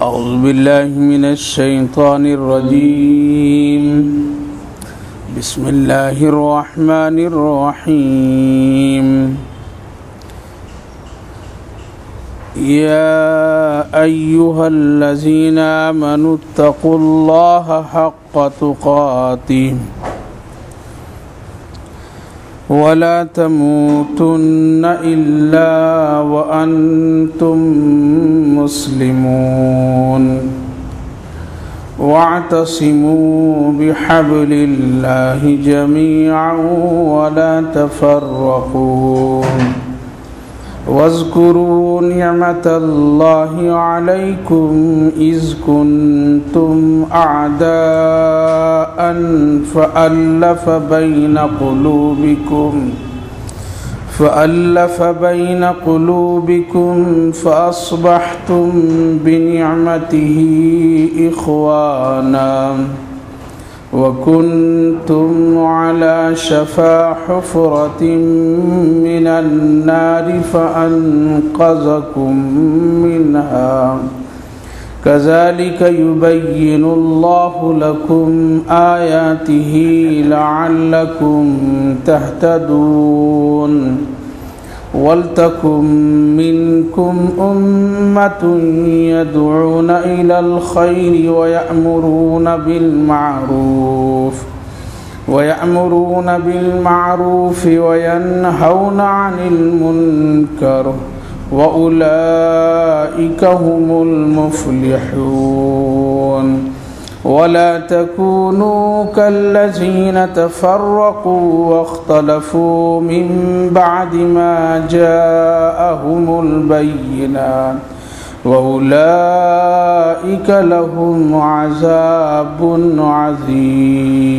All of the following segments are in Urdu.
أعوذ بالله من الشيطان الرجيم بسم الله الرحمن الرحيم يا أيها الذين آمنوا اتقوا الله حق تقاته ولا تموتن إلا وأنتم مسلمون واعتصموا بحبل الله جميعا ولا تفرقوا واذكروا نعمة الله عليكم إذ كنتم أعداء فألف بين قلوبكم فأصبحتم بنعمته إخوانا وكنتم على شفا حفرة من النار فأنقذكم منها كذلك يبين الله لكم آياته لعلكم تهتدون ولتكن منكم أمة يدعون إلى الخير ويأمرون بالمعروف وينهون عن المنكر وأولئك هم المفلحون ولا تكونوا كالذين تفرقوا واختلفوا من بعد ما جاءهم البينات وأولئك لهم عذاب عظيم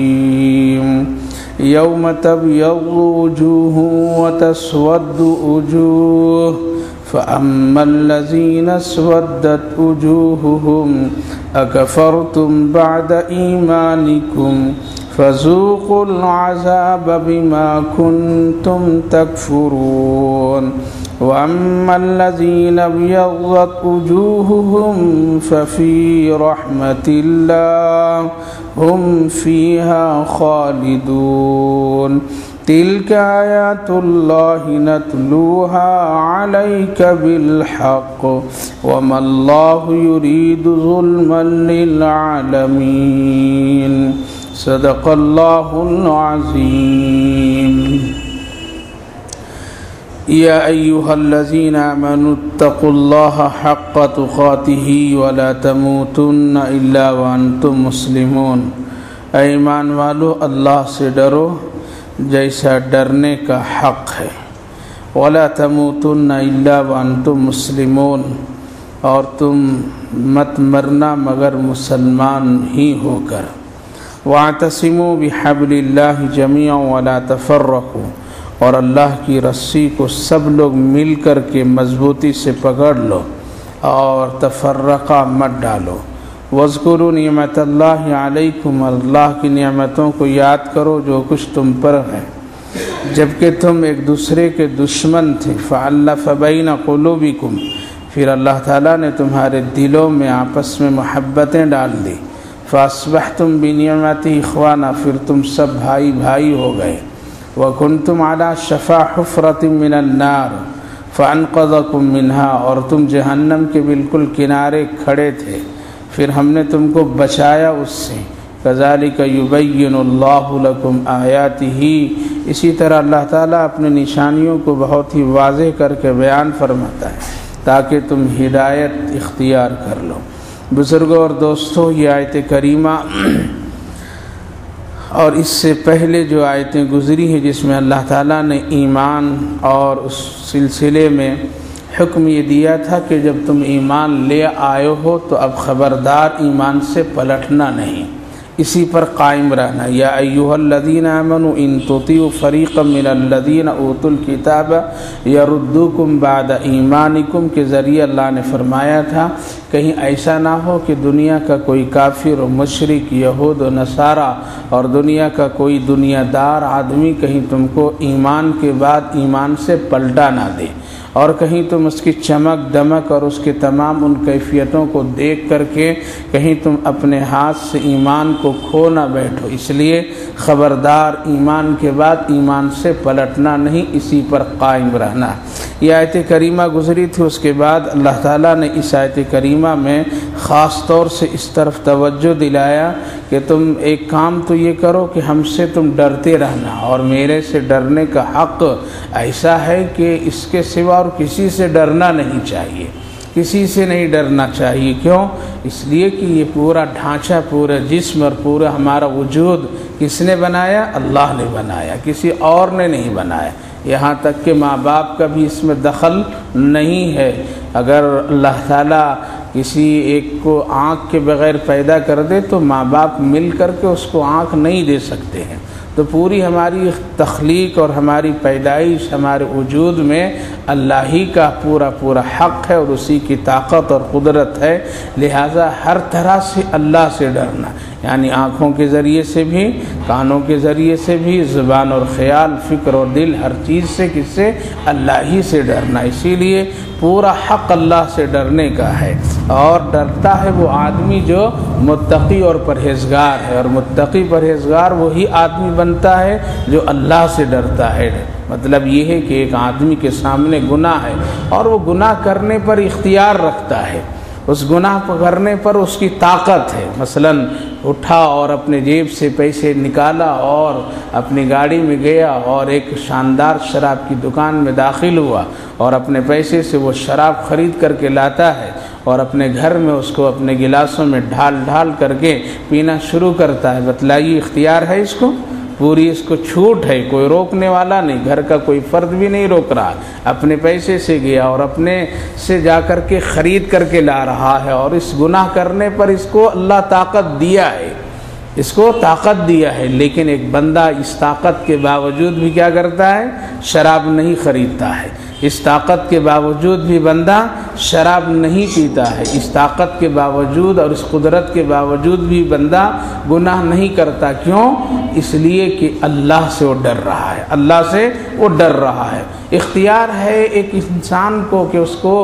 يوم تبيض وجوه وتسود وجوه فأما الذين اسودت وجوههم أكفرتم بعد إيمانكم فذوقوا العذاب بما كنتم تكفرون وأما الذين ابيضت وجوههم ففي رحمة الله هم فيها خالدون تلك آيات الله نتلوها عليك بالحق وما الله يريد ظلما للعالمين صدق الله العظيم يا أيها الذين آمنوا اتقوا الله حق تقاته ولا تموتن إلا وأنتم مسلمون اے ایمان والو اللہ سے ڈرو جیسا ڈرنے کا حق ہے ولا تموتن الا وانتم مسلمون اور تم مت مرنا مگر مسلمان ہی ہو کر واعتصموا بحبل اللہ جميعا ولا تفرقوا اور اللہ کی رسی کو سب لوگ مل کر کے مضبوطی سے پکڑ لو اور تفرقہ مت ڈالو وَاذْكُرُوا نِعْمَةَ اللَّهِ عَلَيْكُمْ اللہ کی نعمتوں کو یاد کرو جو کچھ تم پر ہے جبکہ تم ایک دوسرے کے دشمن تھے فَأَلَّفَ بَيْنَ قُلُوبِكُمْ پھر اللہ تعالیٰ نے تمہارے دلوں میں آپس میں محبتیں ڈال دی فَأَصْبَحْتُمْ بِنِعْمَتِهِ إِخْوَانًا پھر تم سب بھائی بھائی ہو گئے وَكُنْتُمْ عَلَى شَفَا حُفْرَةٍ مِّنَ النَّارِ فَأَنْقَذَكُم مِّنْهَا اور تم جہنم کے بالکل کنارے کھڑے تھے پھر ہم نے تم کو بچایا اس سے کذالک یبین اللہ لکم آیاتہ اسی طرح اللہ تعالیٰ اپنے نشانیوں کو بہت ہی واضح کر کے بیان فرماتا ہے تاکہ تم ہدایت اختیار کر لو بزرگوں اور دوستوں یہ آیت کریمہ اور اس سے پہلے جو آیتیں گزری ہیں جس میں اللہ تعالیٰ نے ایمان اور اس سلسلے میں حکم یہ دیا تھا کہ جب تم ایمان لے آئے ہو تو اب خبردار ایمان سے پلٹنا نہیں اسی پر قائم رہنا یا ایھا الذین آمنوا ان تطیعوا فریقا من الذین اوتوا الکتاب یردوکم بعد ایمانکم کے ذریعے اللہ نے فرمایا تھا کہیں ایسا نہ ہو کہ دنیا کا کوئی کافر و مشرک یہود و نصارہ اور دنیا کا کوئی دنیا دار آدمی کہیں تم کو ایمان کے بعد ایمان سے پلٹا نہ دے اور کہیں تم اس کی چمک دمک اور اس کے تمام ان کیفیتوں کو دیکھ کر کے کہیں تم اپنے ہاتھ سے ایمان کو کھو نہ بیٹھو۔ اس لیے خبردار، ایمان کے بعد ایمان سے پلٹنا نہیں، اسی پر قائم رہنا۔ یہ آیت کریمہ گزری تھی، اس کے بعد اللہ تعالیٰ نے اس آیت کریمہ میں خاص طور سے اس طرف توجہ دلایا کہ تم ایک کام تو یہ کرو کہ ہم سے تم ڈرتے رہنا، اور میرے سے ڈرنے کا حق ایسا ہے کہ اس کے سوا اور کسی سے ڈرنا نہیں چاہیے، کسی سے نہیں ڈرنا چاہیے۔ کیوں؟ اس لیے کہ یہ پورا ڈھانچہ، پورا جسم اور پورا ہمارا وجود کس نے بنایا؟ اللہ نے بنایا، کسی اور نے نہیں بنایا۔ یہاں تک کہ ماں باپ کا بھی اس میں دخل نہیں ہے۔ اگر اللہ تعالیٰ کسی ایک کو آنکھ کے بغیر پیدا کر دے تو ماں باپ مل کر کے اس کو آنکھ نہیں دے سکتے ہیں۔ تو پوری ہماری تخلیق اور ہماری پیدائش، ہمارے وجود میں اللہ ہی کا پورا حق ہے اور اسی کی طاقت اور قدرت ہے۔ لہٰذا ہر طرح سے اللہ سے ڈرنا، یعنی آنکھوں کے ذریعے سے بھی، کانوں کے ذریعے سے بھی، زبان اور خیال، فکر اور دل، ہر چیز سے کس سے؟ اللہ ہی سے ڈرنا۔ اسی لیے پورا حق اللہ سے ڈرنے کا ہے، اور ڈرتا ہے وہ آدمی جو متقی اور پرہیزگار ہے، اور متقی پرہیزگار وہی آدمی بنتا ہے جو اللہ سے ڈرتا ہے۔ مطلب یہ ہے کہ ایک آدمی کے سامنے گناہ ہے اور وہ گناہ کرنے پر اختیار رکھتا ہے، اس گناہ کرنے پر اس کی طاقت ہے۔ مثلاً اٹھا اور اپنے جیب سے پیسے نکالا اور اپنی گاڑی میں گیا اور ایک شاندار شراب کی دکان میں داخل ہوا اور اپنے پیسے سے وہ شراب خرید کر کے لاتا ہے اور اپنے گھر میں اس کو اپنے گلاسوں میں ڈھال کر کے پینا شروع کرتا ہے۔ بتلائیے اختیار ہے اس کو؟ پوری اس کو چھوٹ ہے، کوئی روکنے والا نہیں، گھر کا کوئی فرد بھی نہیں روک رہا۔ اپنے پیسے سے گیا اور اپنے سے جا کر کے خرید کر کے لا رہا ہے، اور اس گناہ کرنے پر اس کو اللہ طاقت دیا ہے، اس کو طاقت دیا ہے۔ لیکن ایک بندہ اس طاقت کے باوجود بھی کیا کرتا ہے؟ شراب نہیں خریدتا ہے۔ اس طاقت کے باوجود بھی بندہ شراب نہیں پیتا ہے، اس طاقت کے باوجود اور اس قدرت کے باوجود بھی بندہ گناہ نہیں کرتا۔ کیوں؟ اس لیے کہ اللہ سے وہ ڈر رہا ہے، اللہ سے وہ ڈر رہا ہے۔ اختیار ہے ایک انسان کو کہ اس کو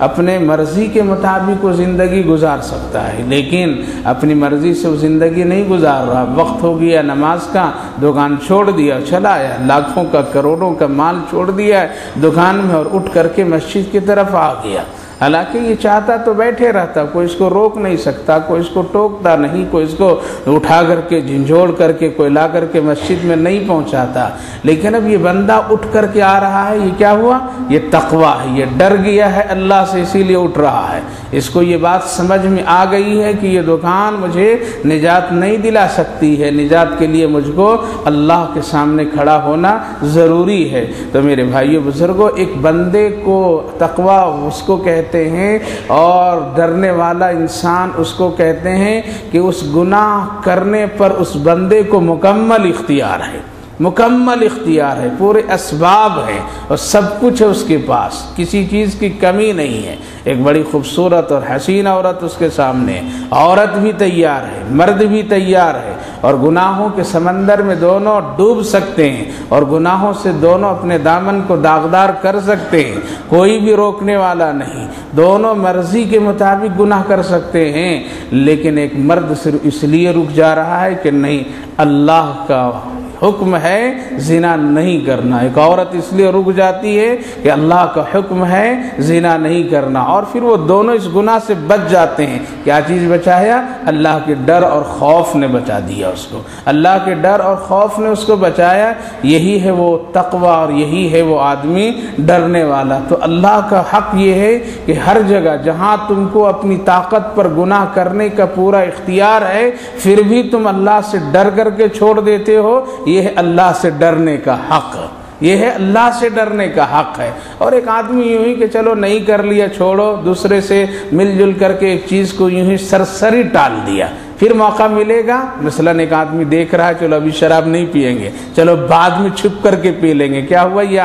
اپنے مرضی کے مطابق وہ زندگی گزار سکتا ہے، لیکن اپنی مرضی سے وہ زندگی نہیں گزار رہا۔ وقت ہو گیا نماز کا، دکان چھوڑ دیا، چلا آیا، لاکھوں کا کروڑوں کا مال چھوڑ دیا ہے دکان میں اور اٹھ کر کے مسجد کی طرف آ گیا۔ حالانکہ یہ چاہتا تو بیٹھے رہتا، کوئی اس کو روک نہیں سکتا، کوئی اس کو ٹوکتا نہیں، کوئی اس کو اٹھا کر کے جھنجھوڑ کر کے کوئی لا کر کے مسجد میں نہیں پہنچاتا۔ لیکن اب یہ بندہ اٹھ کر کے آ رہا ہے، یہ کیا ہوا؟ یہ تقویٰ ہے، یہ ڈر گیا ہے اللہ سے، اسی لیے اٹھ رہا ہے۔ اس کو یہ بات سمجھ میں آ گئی ہے کہ یہ دکان مجھے نجات نہیں دلا سکتی ہے، نجات کے لیے مجھ کو اللہ کے سامنے کھڑا ہونا ضروری ہے۔ تو میرے بھائیو بزرگوں، ایک بندے کو تقویٰ اس کو کہتے ہیں، اور ڈرنے والا انسان اس کو کہتے ہیں کہ اس گناہ کرنے پر اس بندے کو مکمل اختیار ہے، مکمل اختیار ہے، پورے اسباب ہیں اور سب کچھ ہے اس کے پاس، کسی چیز کی کمی نہیں ہے۔ ایک بڑی خوبصورت اور حسین عورت اس کے سامنے ہے، عورت بھی تیار ہے، مرد بھی تیار ہے، اور گناہوں کے سمندر میں دونوں ڈوب سکتے ہیں اور گناہوں سے دونوں اپنے دامن کو داغدار کر سکتے ہیں، کوئی بھی روکنے والا نہیں، دونوں مرضی کے مطابق گناہ کر سکتے ہیں۔ لیکن ایک مرد صرف اس لیے رک جا رہا ہے کہ نہیں، اللہ کا حکم ہے زنا نہیں کرنا۔ ایک عورت اس لیے رک جاتی ہے کہ اللہ کا حکم ہے زنا نہیں کرنا، اور پھر وہ دونوں اس گناہ سے بچ جاتے ہیں۔ کیا چیز بچایا؟ اللہ کے ڈر اور خوف نے بچا دیا اس کو، اللہ کے ڈر اور خوف نے اس کو بچایا۔ یہی ہے وہ تقویٰ اور یہی ہے وہ آدمی ڈرنے والا۔ تو اللہ کا حق یہ ہے کہ ہر جگہ جہاں تم کو اپنی طاقت پر گناہ کرنے کا پورا اختیار ہے، پھر بھی تم اللہ سے ڈر کر کے چھوڑ دیتے ہو، یہ ہے اللہ سے ڈرنے کا حق، یہ ہے اللہ سے ڈرنے کا حق ہے۔ اور ایک آدمی یوں ہی کہ چلو نہیں کر لیا چھوڑو، دوسرے سے مل جل کر کے ایک چیز کو یوں ہی سرسری ٹال دیا، پھر موقع ملے گا، مثلاً ایک آدمی دیکھ رہا ہے چلو ابھی شراب نہیں پئیں گے، چلو بعد میں چھپ کر کے پی لیں گے، کیا ہوا یہ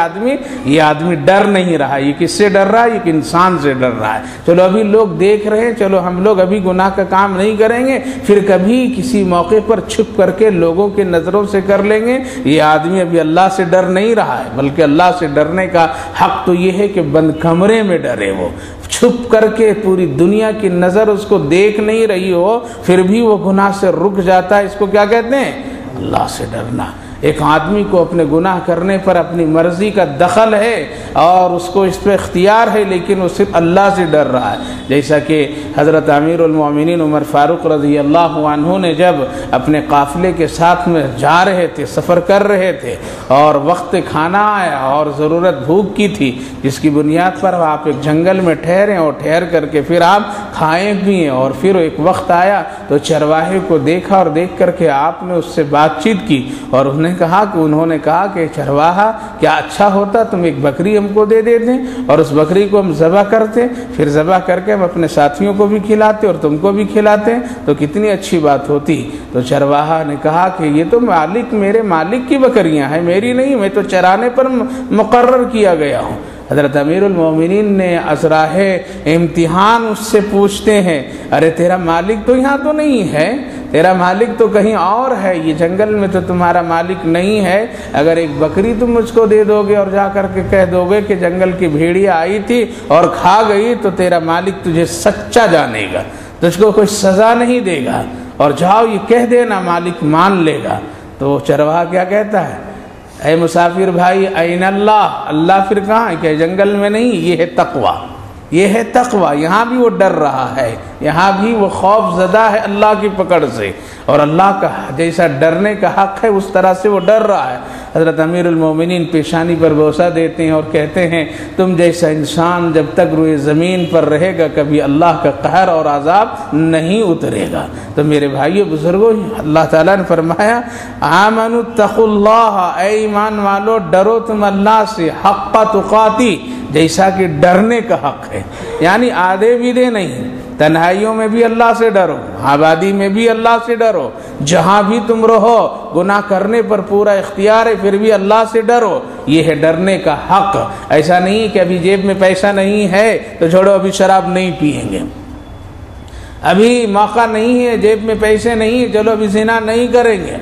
آدمی ڈر نہیں رہا، یہ کس سے ڈر رہا ہے؟ یہ انسان سے ڈر رہا ہے۔ چلو ابھی لوگ دیکھ رہے ہیں، چلو ہم لوگ ابھی گناہ کا کام نہیں کریں گے، پھر کبھی کسی موقع پر چھپ کر کے لوگوں کے نظروں سے کر لیں گے۔ یہ آدمی ابھی اللہ سے ڈر نہیں رہا ہے، بلکہ اللہ سے ڈرنے کا حق تو یہ ہے کہ بند کمرے میں ڈرے، وہ چھپ کر کے پوری دنیا کی نظر اس کو دیکھ نہیں رہی ہو، پھر بھی وہ گناہ سے رک جاتا ہے۔ اس کو کیا کہتے ہیں؟ اللہ سے ڈرنا۔ ایک آدمی کو اپنے گناہ کرنے پر اپنی مرضی کا دخل ہے اور اس کو اس پہ اختیار ہے، لیکن وہ صرف اللہ سے ڈر رہا ہے۔ جیسا کہ حضرت امیر المومنین عمر فاروق رضی اللہ عنہ نے جب اپنے قافلے کے ساتھ میں جا رہے تھے، سفر کر رہے تھے، اور وقت کھانا آیا اور ضرورت بھوک کی تھی، جس کی بنیاد پر آپ ایک جنگل میں ٹھہرے اور ٹھہر کر کے پھر آپ کھائیں پیئیں، اور پھر ایک وقت آیا تو چرواہے کو دیکھا اور دیکھ کر کے آپ نے اس سے بات چیت کی، اور انہوں نے کہا کہ چرواہا کیا اچھا ہوتا تم ایک بکری ہم کو دے دیتے اور اس بکری کو ہم ذبح کرتے، پھر ذبح کر کے ہم اپنے ساتھیوں کو بھی کھلاتے اور تم کو بھی کھلاتے، تو کتنی اچھی بات ہوتی۔ تو چرواہا نے کہا کہ یہ تو میرے مالک کی بکریاں ہیں، میری نہیں، میں تو چرانے پر مقرر کیا گیا ہوں۔ حضرت امیر المومنین نے ازراہ امتحان اس سے پوچھتے ہیں، ارے تیرا مالک تو یہاں تو نہیں ہے، تیرا مالک تو کہیں اور ہے، یہ جنگل میں تو تمہارا مالک نہیں ہے، اگر ایک بکری تم مجھ کو دے دو گے اور جا کر کے کہہ دو گے کہ جنگل کی بھیڑیا آئی تھی اور کھا گئی، تو تیرا مالک تجھے سچا جانے گا، تجھ کو کوئی سزا نہیں دے گا، اور جاؤ یہ کہہ دینا، مالک مان لے گا۔ تو چرواہا کیا کہتا ہے؟ اے مسافر بھائی، این اللہ، اللہ پھر کہاں ہے؟ کہ جنگل میں نہیں، یہ ہے تقوی، یہ ہے تقوی۔ یہاں بھی وہ ڈر رہا ہے، یہاں بھی وہ خوف زدہ ہے اللہ کی پکڑ سے، اور اللہ کا جیسا ڈرنے کا حق ہے اس طرح سے وہ ڈر رہا ہے۔ حضرت امیر المومنین پیشانی پر بوسہ دیتے ہیں اور کہتے ہیں تم جیسا انسان جب تک روئے زمین پر رہے گا کبھی اللہ کا قہر اور عذاب نہیں اترے گا۔ تو میرے بھائیو بزرگوں، اللہ تعالیٰ نے فرمایا آمنوا اتقوا اللہ، اے ایمان والو ڈرو تم اللہ سے، حق تقاتی، جیسا کہ ڈرنے کا حق ہے، یعنی آدھے بیدے نہیں، تنہائیوں میں بھی اللہ سے ڈرو، آبادی میں بھی اللہ سے ڈرو، جہاں بھی تم رہو گناہ کرنے پر پورا اختیار ہے پھر بھی اللہ سے ڈرو، یہ ہے ڈرنے کا حق۔ ایسا نہیں کہ ابھی جیب میں پیسہ نہیں ہے تو چھوڑو ابھی شراب نہیں پیئیں گے، ابھی موقع نہیں ہے، جیب میں پیسے نہیں ہیں، چلو ابھی زنا نہیں کریں گے،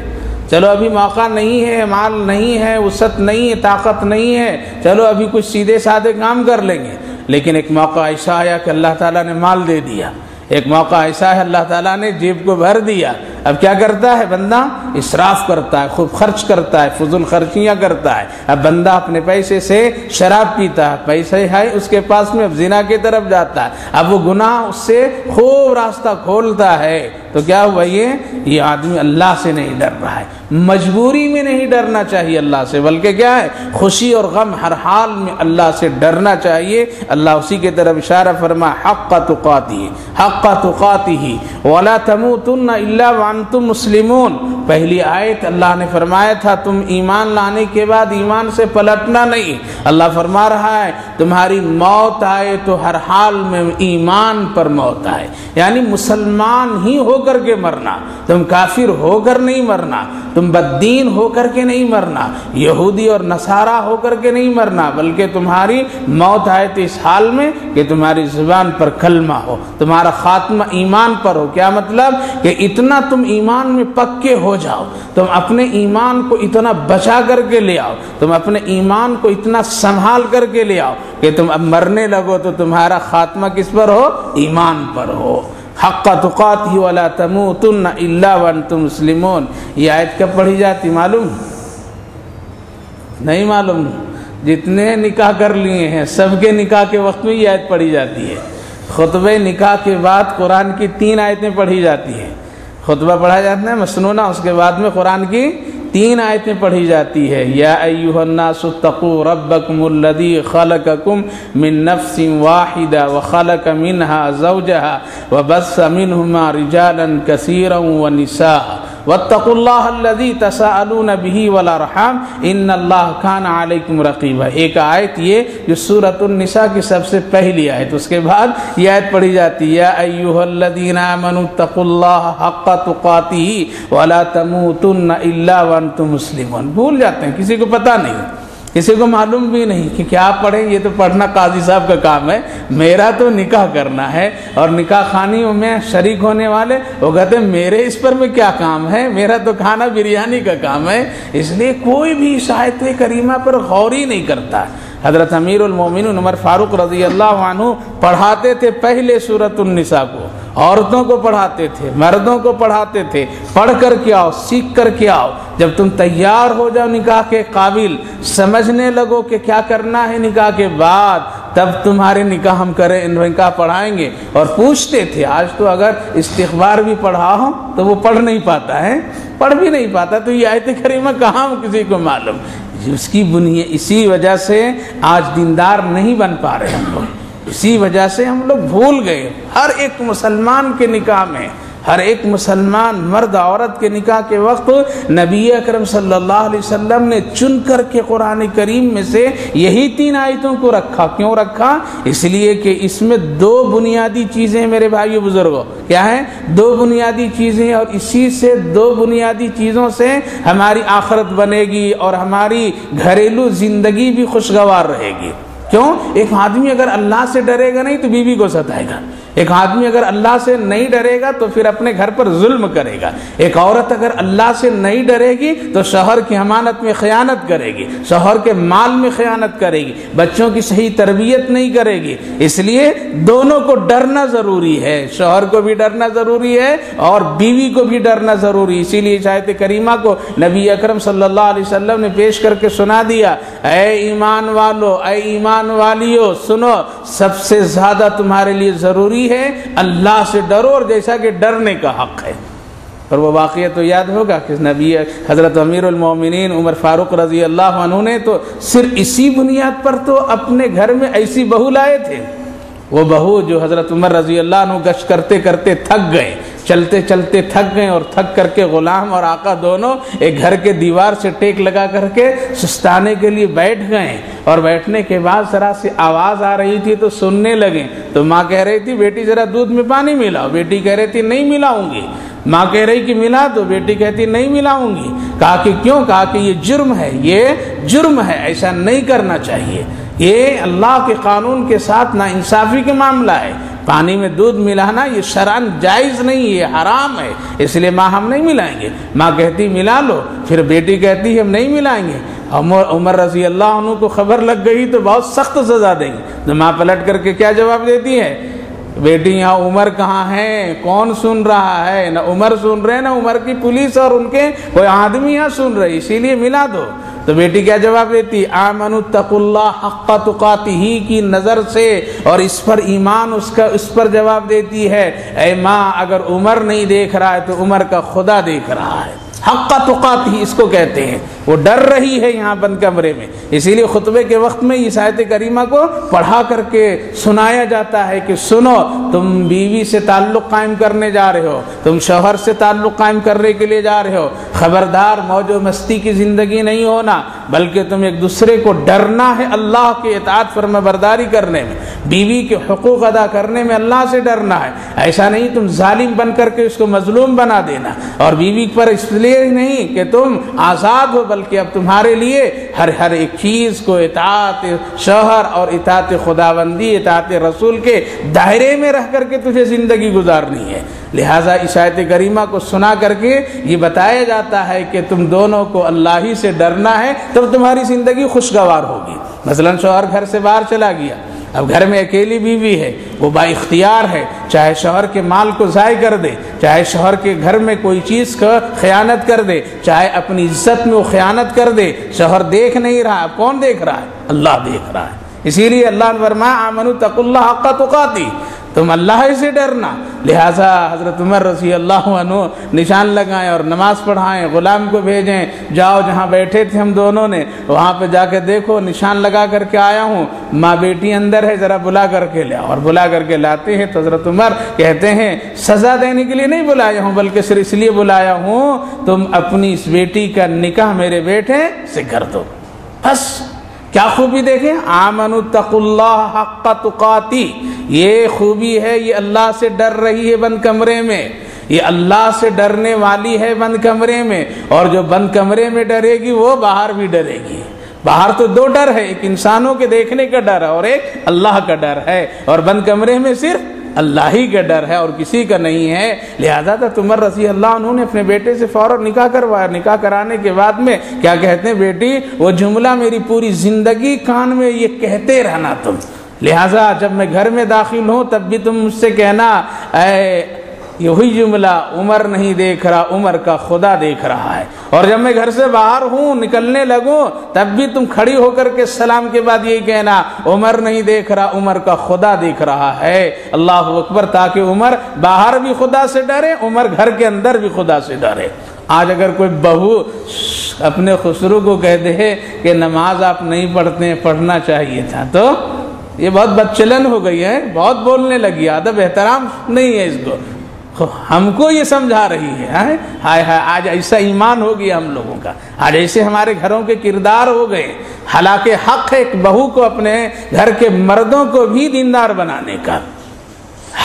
چلو ابھی موقع نہیں ہے، مال نہیں ہے، وسعت نہیں ہے، طاقت نہیں ہے، چلو ابھی کچھ سیدھے سادے کام کر لیں گے۔ لیکن ایک موقع ایسا آیا کہ اللہ تعالیٰ نے مال دے دیا، ایک موقع ایسا ہے اللہ تعالیٰ نے جیب کو بھر دیا، اب کیا کرتا ہے بندہ؟ اسراف کرتا ہے، خوب خرچ کرتا ہے، فضول خرچیاں کرتا ہے۔ اب بندہ اپنے پیسے سے شراب پیتا ہے، پیسے ہے اس کے پاس میں، اب زنا کی طرف جاتا ہے، اب وہ گناہ اس سے خوب راستہ کھولتا ہے۔ تو کیا ہوا؟ یہ آدمی اللہ سے نہیں ڈر رہا ہے، مجبوری میں نہیں ڈرنا چاہیے اللہ سے، بلکہ کیا ہے؟ خوشی اور غم ہر حال میں اللہ سے ڈرنا چاہیے۔ اللہ اسی کی طرف اشارہ فرما حق تقاتی، حق تقاتی ولا تموتن الا وانتم مسلمون۔ پہلی آیت اللہ نے فرمایا تھا تم ایمان لانے کے بعد ایمان سے پلٹنا نہیں، اللہ فرما رہا ہے تمہاری موت آئے تو ہر حال میں ایمان پر موت آئے، یعنی مسلمان ہی ہو کر کے مرنا، تم کافر ہو کر نہیں مرنا، تم بددین ہو کر کے نہیں مرنا، یہودی اور نصارہ ہو کر کے نہیں مرنا، بلکہ تمہاری موت آئے تو اس حال میں کہ تمہاری زبان پر کلمہ ہو، تمہارا خاتمہ ایمان پر ہو۔ کیا مطلب؟ کہ اتنا تم ایمان میں پکے ہو جاؤ، تم اپنے ایمان کو اتنا بچا کر کے لے آؤ، تم اپنے ایمان کو اتنا سنبھال کر کے لے آؤ کہ تم اب مرنے لگو تو تمہارا خاتمہ کس پر ہو؟ ایمان پر ہو۔ حق تقاتہ ولا تموتن الا وانتم مسلمون۔ یہ آیت کب پڑھی جاتی معلوم؟ نہیں معلوم؟ جتنے نکاح کر لیے ہیں سب کے نکاح کے وقت میں یہ آیت پڑھی جاتی ہے۔ خطبہ نکاح کے بعد قرآن کی 3 آیتیں پڑھی جاتی ہیں، خطبہ پڑھا جاتا ہے مسنونہ، اس کے بعد میں قرآن کی 3 آیتیں پڑھی جاتی ہے۔ یا ایھا الناس اتقوا ربکم الذی خلقکم من نفس واحدہ وخلق منها زوجها وبث منهما رجالا کثیرا ونساء واتقوا اللہ الذی تساءلون بہ والارحام ان اللہ کان علیکم رقیبا. ایک آیت یہ جو سورۃ النساء کی سب سے پہلی آیت، اس کے بعد یہ آیت پڑھی جاتی ہے یا ایھا الذین آمنوا اتقوا اللہ حق تقاتہ ولا تموتن الا وانتم مسلمون. بھول جاتے ہیں، کسی کو پتہ نہیں، کسی کو معلوم بھی نہیں کہ کیا پڑھیں. یہ تو پڑھنا قاضی صاحب کا کام ہے، میرا تو نکاح کرنا ہے. اور نکاح خانیوں میں شریک ہونے والے وہ کہتے ہیں میرے اس پر میں کیا کام ہے، میرا تو کھانا بریانی کا کام ہے. اس لیے کوئی بھی اس آیت کریمہ پر غور ہی نہیں کرتا. حضرت امیر المومنین عمر فاروق رضی اللہ عنہ پڑھاتے تھے پہلے سورۃ النساء کو، عورتوں کو پڑھاتے تھے، مردوں کو پڑھاتے تھے. پڑھ کر کے آؤ، سیکھ کر کے آؤ. جب تم تیار ہو جاؤ نکاح کے قابل، سمجھنے لگو کہ کیا کرنا ہے نکاح کے بعد، تب تمہارے نکاح ہم کریں، نکاح پڑھائیں گے. اور پوچھتے تھے. آج تو اگر استغفار بھی پڑھا ہو تو وہ پڑھ نہیں پاتا ہے، پڑھ بھی نہیں پاتا. تو یہ آیت کریمہ کہاں کسی کو معلوم. اس کی بنیاد اسی وجہ سے آج دیندار نہیں بن پا رہے ہم لوگ. اسی وجہ سے ہم لوگ بھول گئے. ہر ایک مسلمان کے نکاح میں، ہر ایک مسلمان مرد عورت کے نکاح کے وقت نبی اکرم صلی اللہ علیہ وسلم نے چن کر کے قرآن کریم میں سے یہی 3 آیتوں کو رکھا. کیوں رکھا؟ اس لیے کہ اس میں 2 بنیادی چیزیں میرے بھائیو بزرگوں. کیا ہیں؟ 2 بنیادی چیزیں. اور اسی سے 2 بنیادی چیزوں سے ہماری آخرت بنے گی اور ہماری گھریلو زندگی بھی خوشگوار رہے گی. کیوں؟ ایک آدمی اگر اللہ سے ڈرے گا نہیں تو بیوی کو ستائے گا. ایک آدمی اگر اللہ سے نہیں ڈرے گا تو پھر اپنے گھر پر ظلم کرے گا. ایک عورت اگر اللہ سے نہیں ڈرے گی تو شوہر کی امانت میں خیانت کرے گی، شوہر کے مال میں خیانت کرے گی، بچوں کی صحیح تربیت نہیں کرے گی. اس لیے دونوں کو ڈرنا ضروری ہے. شوہر کو بھی ڈرنا ضروری ہے اور بیوی کو بھی ڈرنا ضروری ہے. اسی لیے آیت کریمہ کو نبی اکرم صلی اللہ علیہ وسلم نے پیش کر کے سنا دیا. اے ایمان والو، اے ایمان والیو، سنو، سب سے زیادہ تمہارے لیے ضروری ہے اللہ سے ڈرو، اور جیسا کہ ڈرنے کا حق ہے. اور وہ واقعہ تو یاد ہوگا کہ نبی حضرت امیر المومنین عمر فاروق رضی اللہ عنہ نے تو صرف اسی بنیاد پر تو اپنے گھر میں ایسی بہو لائے تھے. وہ بہو جو حضرت عمر رضی اللہ عنہ گشت کرتے کرتے تھک گئے، چلتے چلتے تھک گئے، اور تھک کر کے غلام اور آقا دونوں ایک گھر کے دیوار سے ٹیک لگا کر کے سستانے کے لیے بیٹھ گئے. اور بیٹھنے کے بعد ذرا سی آواز آ رہی تھی تو سننے لگے. تو ماں کہہ رہی تھی بیٹی ذرا دودھ میں پانی ملاؤ. بیٹی کہہ رہی تھی نہیں ملاؤں گی. ماں کہہ رہی کہ ملا دو. بیٹی کہتی نہیں ملاؤں گی. کہا کہ کیوں؟ کہا کہ یہ جرم ہے، یہ جرم ہے، ایسا نہیں کرنا چاہیے. یہ اللہ کے قانون کے ساتھ نا انصافی کا معاملہ ہے. پانی میں دودھ ملانا یہ شرعاً جائز نہیں، یہ حرام ہے. اس لیے ماں ہم نہیں ملائیں گے. ماں کہتی ملا لو. پھر بیٹی کہتی ہم نہیں ملائیں گے. عمر رضی اللہ عنہ کو خبر لگ گئی تو بہت سخت سزا دیں گے. تو ماں پلٹ کر کے کیا جواب دیتی ہے؟ بیٹی یہاں عمر کہاں ہے؟ کون سن رہا ہے؟ نہ عمر سن رہے، نہ عمر کی پولیس اور ان کے کوئی آدمی یہاں سن رہے، اسی لیے ملا دو. تو بیٹی کیا جواب دیتی؟ آمنوا اتقوا اللہ حق تقاتہ کی نظر سے، اور اس پر ایمان اس پر جواب دیتی ہے اے ماں اگر عمر نہیں دیکھ رہا ہے تو عمر کا خدا دیکھ رہا ہے. حق تقاتہ اس کو کہتے ہیں. وہ ڈر رہی ہے یہاں بند کمرے میں. اسی لیے خطبے کے وقت میں اس آیت کریمہ کو پڑھا کر کے سنایا جاتا ہے کہ سنو، تم بیوی سے تعلق قائم کرنے جا رہے ہو، تم شوہر سے تعلق قائم کرنے کے لیے جا رہے ہو. خبردار موج و مستی کی زندگی نہیں ہونا، بلکہ تم ایک دوسرے کو ڈرنا ہے. اللہ کے اطاعت فرما برداری کرنے میں، بیوی کے حقوق ادا کرنے میں اللہ سے ڈرنا ہے. ایسا نہیں تم ظالم بن کر کے اس کو مظلوم بنا دینا. اور بیوی پر اس لیے نہیں کہ تم آزاد ہو، بلکہ اب تمہارے لیے ہر ایک چیز کو اطاعت شوہر اور اطاعت خداوندی، اطاعت رسول کے دائرے میں رہ کر کے تجھے زندگی گزارنی ہے. لہٰذا اس آیت کریمہ کو سنا کر کے یہ بتایا جاتا ہے کہ تم دونوں کو اللہ ہی سے ڈرنا ہے، تب تمہاری زندگی خوشگوار ہوگی. مثلا شوہر گھر سے باہر چلا گیا، اب گھر میں اکیلی بیوی ہے، وہ با اختیار ہے، چاہے شوہر کے مال کو ضائع کر دے، چاہے شوہر کے گھر میں کوئی چیز کا خیانت کر دے، چاہے اپنی عزت میں وہ خیانت کر دے. شوہر دیکھ نہیں رہا، کون دیکھ رہا ہے؟ اللہ دیکھ رہا ہے. اسی لیے اللہ نے فرمایا آمنوا اتقوا اللہ حق تقاتہ، تم اللہ سے ڈرنا۔ لہٰذا حضرت عمر رضی اللہ عنہ نشان لگائیں اور نماز پڑھائیں، غلام کو بھیجیں، جاؤ جہاں بیٹھے تھے ہم دونوں نے وہاں پہ جا کے دیکھو نشان لگا کر کے آیا ہوں، ماں بیٹی اندر ہے، ذرا بلا کر کے لے، اور بلا کر کے لاتے ہیں تو حضرت عمر کہتے ہیں سزا دینے کے لیے نہیں بلایا ہوں بلکہ صرف اس لیے بلایا ہوں تم اپنی اس بیٹی کا نکاح میرے بیٹے سے کر دو۔ بس کیا خوبی دیکھیں، آمنوا اتقوا اللہ حق تقاتی، یہ خوبی ہے، یہ اللہ سے ڈر رہی ہے بند کمرے میں، یہ اللہ سے ڈرنے والی ہے بند کمرے میں، اور جو بند کمرے میں ڈرے گی وہ باہر بھی ڈرے گی۔ باہر تو دو ڈر ہے، ایک انسانوں کے دیکھنے کا ڈر ہے اور ایک اللہ کا ڈر ہے، اور بند کمرے میں صرف اللہ ہی کا ڈر ہے اور کسی کا نہیں ہے۔ لہذا تو عمر رضی اللہ عنہ نے اپنے بیٹے سے فوراً نکاح کروایا۔ نکاح کرانے کے بعد میں کیا کہتے ہیں، بیٹی وہ جملہ میری پوری زندگی کان میں یہ کہتے رہنا تم، لہذا جب میں گھر میں داخل ہوں تب بھی تم مجھ سے کہنا اے یہی جملہ، عمر نہیں دیکھ رہا عمر کا خدا دیکھ رہا ہے، اور جب میں گھر سے باہر ہوں نکلنے لگوں تب بھی تم کھڑی ہو کر کے سلام کے بعد یہی کہنا عمر نہیں دیکھ رہا عمر کا خدا دیکھ رہا ہے۔ اللہ اکبر، تاکہ عمر باہر بھی خدا سے ڈرے، عمر گھر کے اندر بھی خدا سے ڈرے۔ آج اگر کوئی بہو اپنے خسرو کو کہہ دے کہ نماز آپ نہیں پڑھتے ہیں، پڑھنا چاہیے تھا، تو یہ بہت بدچلن ہو گئی ہے، بہت بولنے لگی، ادب احترام نہیں ہے اس کو، ہم کو یہ سمجھا رہی ہے۔ ہائے ہائے، آج ایسا ایمان ہو گیا ہم لوگوں کا، آج ایسے ہمارے گھروں کے کردار ہو گئے۔ حالانکہ حق ہے ایک بہو کو اپنے گھر کے مردوں کو بھی دیندار بنانے کا،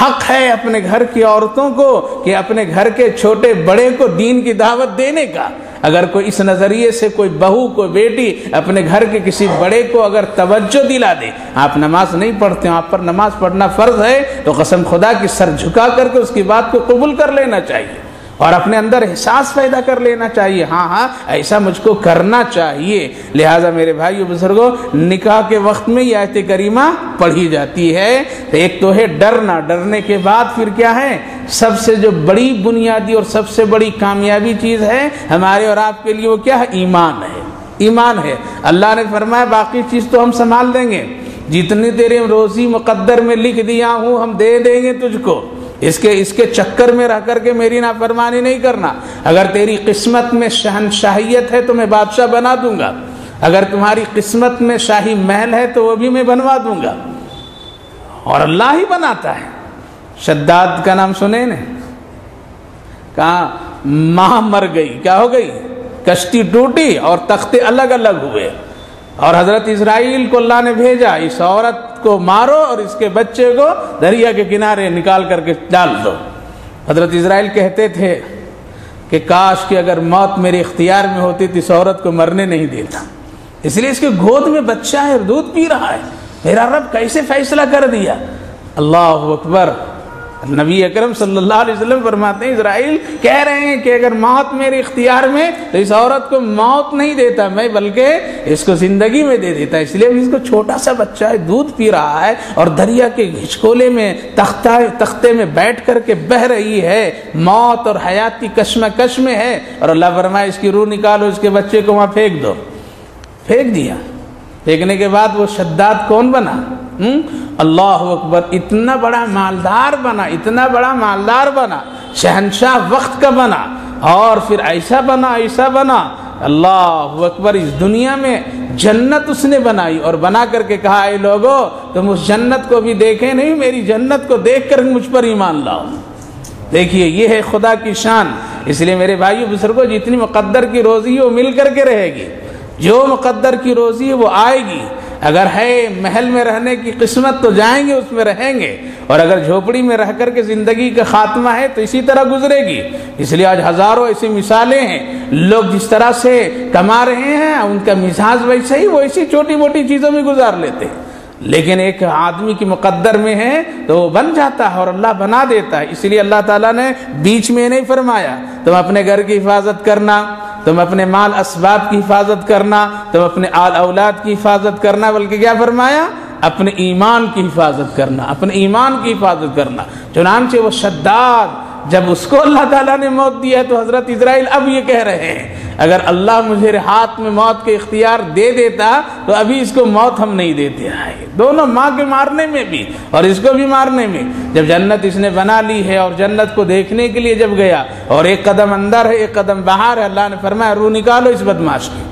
حق ہے اپنے گھر کی عورتوں کو کہ اپنے گھر کے چھوٹے بڑے کو دین کی دعوت دینے کا۔ اگر کوئی اس نظریے سے کوئی بہو کو بیٹی اپنے گھر کے کسی بڑے کو اگر توجہ دلا دے، آپ نماز نہیں پڑھتے ہیں، آپ پر نماز پڑھنا فرض ہے، تو قسم خدا کی سر جھکا کر کے اس کی بات کو قبول کر لینا چاہیے اور اپنے اندر احساس پیدا کر لینا چاہیے، ہاں ایسا مجھ کو کرنا چاہیے۔ لہٰذا میرے بھائیو بزرگوں، نکاح کے وقت میں یہ آیت کریمہ پڑھی جاتی ہے۔ تو ایک تو ہے ڈرنا، ڈرنے کے بعد پھر کیا ہے، سب سے جو بڑی بنیادی اور سب سے بڑی کامیابی چیز ہے ہمارے اور آپ کے لیے، وہ کیا ہے، ایمان ہے۔ ایمان ہے، اللہ نے فرمایا باقی چیز تو ہم سنبھال دیں گے، جتنی تیرے روزی مقدر میں لکھ دیا ہوں ہم دے دیں گے تجھ کو، اس کے چکر میں رہ کر کے میری نافرمانی نہیں کرنا۔ اگر تیری قسمت میں شہنشاہیت ہے تو میں بادشاہ بنا دوں گا، اگر تمہاری قسمت میں شاہی محل ہے تو وہ بھی میں بنوا دوں گا، اور اللہ ہی بناتا ہے۔ شداد کا نام سنے نے، کہاں ماں مر گئی، کیا ہو گئی، کشتی ٹوٹی اور تختے الگ الگ ہوئے، اور حضرت اسرائیل کو اللہ نے بھیجا اس عورت کو مارو اور اس کے بچے کو دریا کے کنارے نکال کر کے ڈال دو۔ حضرت اسرائیل کہتے تھے کہ کاش کہ اگر موت میرے اختیار میں ہوتی تو اس عورت کو مرنے نہیں دیتا، اس لیے اس کے گود میں بچہ ہے اور دودھ پی رہا ہے، میرا رب کیسے فیصلہ کر دیا۔ اللہ اکبر، نبی اکرم صلی اللہ علیہ وسلم فرماتے ہیں اسرائیل کہہ رہے ہیں کہ اگر موت میرے اختیار میں تو اس عورت کو موت نہیں دیتا میں، بلکہ اس کو زندگی میں دے دیتا، اس لیے اس کو چھوٹا سا بچہ ہے، دودھ پی رہا ہے اور دریا کے ہچکولے میں تختے میں بیٹھ کر کے بہہ رہی ہے، موت اور حیات کی کشمکش میں ہے، اور اللہ فرمائے اس کی روح نکالو، اس کے بچے کو وہاں پھینک دو۔ پھینک دیا، پھینکنے کے بعد وہ شداد کون بنا، اللہ اکبر، اتنا بڑا مالدار بنا، اتنا بڑا مالدار بنا، شہنشاہ وقت کا بنا، اور پھر ایسا بنا، اللہ اکبر، اس دنیا میں جنت اس نے بنائی، اور بنا کر کے کہا اے لوگو تم اس جنت کو بھی دیکھے نہیں، میری جنت کو دیکھ کر مجھ پر ایمان لاؤ۔ دیکھیے یہ ہے خدا کی شان۔ اس لیے میرے بھائیو بزرگوں، جتنی مقدر کی روزی ہے وہ مل کر کے رہے گی، جو مقدر کی روزی ہے وہ آئے گی۔ اگر ہے محل میں رہنے کی قسمت تو جائیں گے، اس میں رہیں گے، اور اگر جھوپڑی میں رہ کر کے زندگی کا خاتمہ ہے تو اسی طرح گزرے گی۔ اس لیے آج ہزاروں ایسی مثالیں ہیں، لوگ جس طرح سے کما رہے ہیں ان کا مزاج ویسے ہی، وہ ایسی چھوٹی موٹی چیزوں میں گزار لیتے ہیں، لیکن ایک آدمی کی مقدر میں ہے تو وہ بن جاتا ہے اور اللہ بنا دیتا ہے۔ اس لیے اللہ تعالیٰ نے بیچ میں نہیں فرمایا تم اپنے گھر کی حفاظت کرنا، تم اپنے مال اسباب کی حفاظت کرنا، تم اپنے آل اولاد کی حفاظت کرنا، بلکہ کیا فرمایا، اپنے ایمان کی حفاظت کرنا، اپنے ایمان کی حفاظت کرنا۔ چنانچہ وہ شداد جب اس کو اللہ تعالیٰ نے موت دیا تو حضرت اسرائیل اب یہ کہہ رہے ہیں اگر اللہ مجھے ہاتھ میں موت کے اختیار دے دیتا تو ابھی اس کو موت ہم نہیں دیتے آئے. دونوں ماں کے مارنے میں بھی اور اس کو بھی مارنے میں. جب جنت اس نے بنا لی ہے اور جنت کو دیکھنے کے لیے جب گیا اور ایک قدم اندر ہے ایک قدم باہر ہے, اللہ نے فرمایا روح نکالو اس بدماش کی,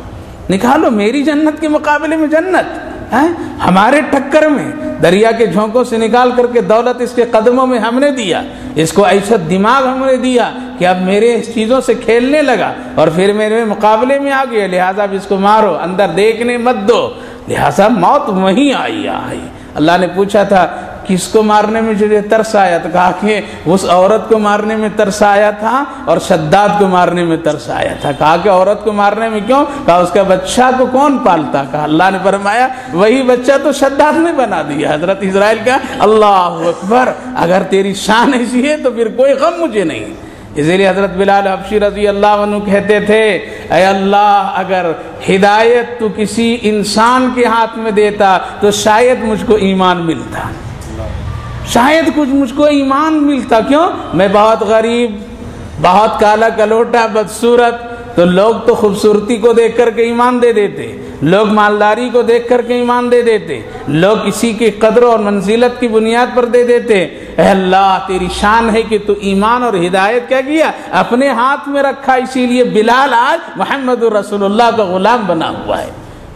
نکالو. میری جنت کے مقابلے میں جنت ہمارے ٹکر میں دریا کے جھونکوں سے نکال کر کے دولت اس کے قدموں میں ہم نے دیا, اس کو ایسا دماغ ہم نے دیا کہ اب میرے اس چیزوں سے کھیلنے لگا اور پھر میرے مقابلے میں آ گیا, لہٰذا اب اس کو مارو, اندر دیکھنے مت دو. لہٰذا موت وہیں آئی. اللہ نے پوچھا تھا کس کو مارنے میں جو ترس آیا, تو کہا کہ اس عورت کو مارنے میں ترس آیا تھا اور شداد کو مارنے میں ترس آیا تھا. کہا کہ عورت کو مارنے میں کیوں؟ کہا اس کا بچہ کو کون پالتا؟ کہا اللہ نے فرمایا وہی بچہ تو شداد نے بنا دیا حضرت اسرائیل کا. اللہ اکبر, اگر تیری شان ایسی ہے تو پھر کوئی غم مجھے نہیں. اسی لیے حضرت بلال حبشی رضی اللہ عنہ کہتے تھے اے اللہ اگر ہدایت تو کسی انسان کے ہاتھ میں دیتا تو شاید مجھ کو ایمان ملتا, شاید کچھ مجھ کو ایمان ملتا. کیوں؟ میں بہت غریب, بہت کالا کلوٹا, بدصورت, تو لوگ تو خوبصورتی کو دیکھ کر کے ایمان دے دیتے, لوگ مالداری کو دیکھ کر کے ایمان دے دیتے, لوگ کسی کی قدر اور منزلت کی بنیاد پر دے دیتے. اے اللہ تیری شان ہے کہ تو ایمان اور ہدایت کیا کیا اپنے ہاتھ میں رکھا, اسی لیے بلال آج محمد رسول اللہ کا غلام بنا ہوا ہے,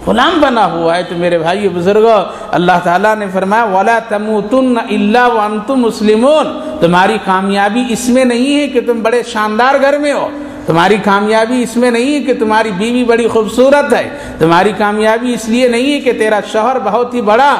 غلام بنا ہوا ہے. تو میرے بھائی بزرگوں, اللہ تعالیٰ نے فرمایا وَلَا تَمُوتُنَّ إِلَّا وَأَنْتُمْ مُسْلِمُونَ. تمہاری کامیابی اس میں نہیں ہے کہ تم بڑے شاندار گھر میں ہو, تمہاری کامیابی اس میں نہیں ہے کہ تمہاری بیوی بڑی خوبصورت ہے, تمہاری کامیابی اس لیے نہیں ہے کہ تیرا شوہر بہت ہی بڑا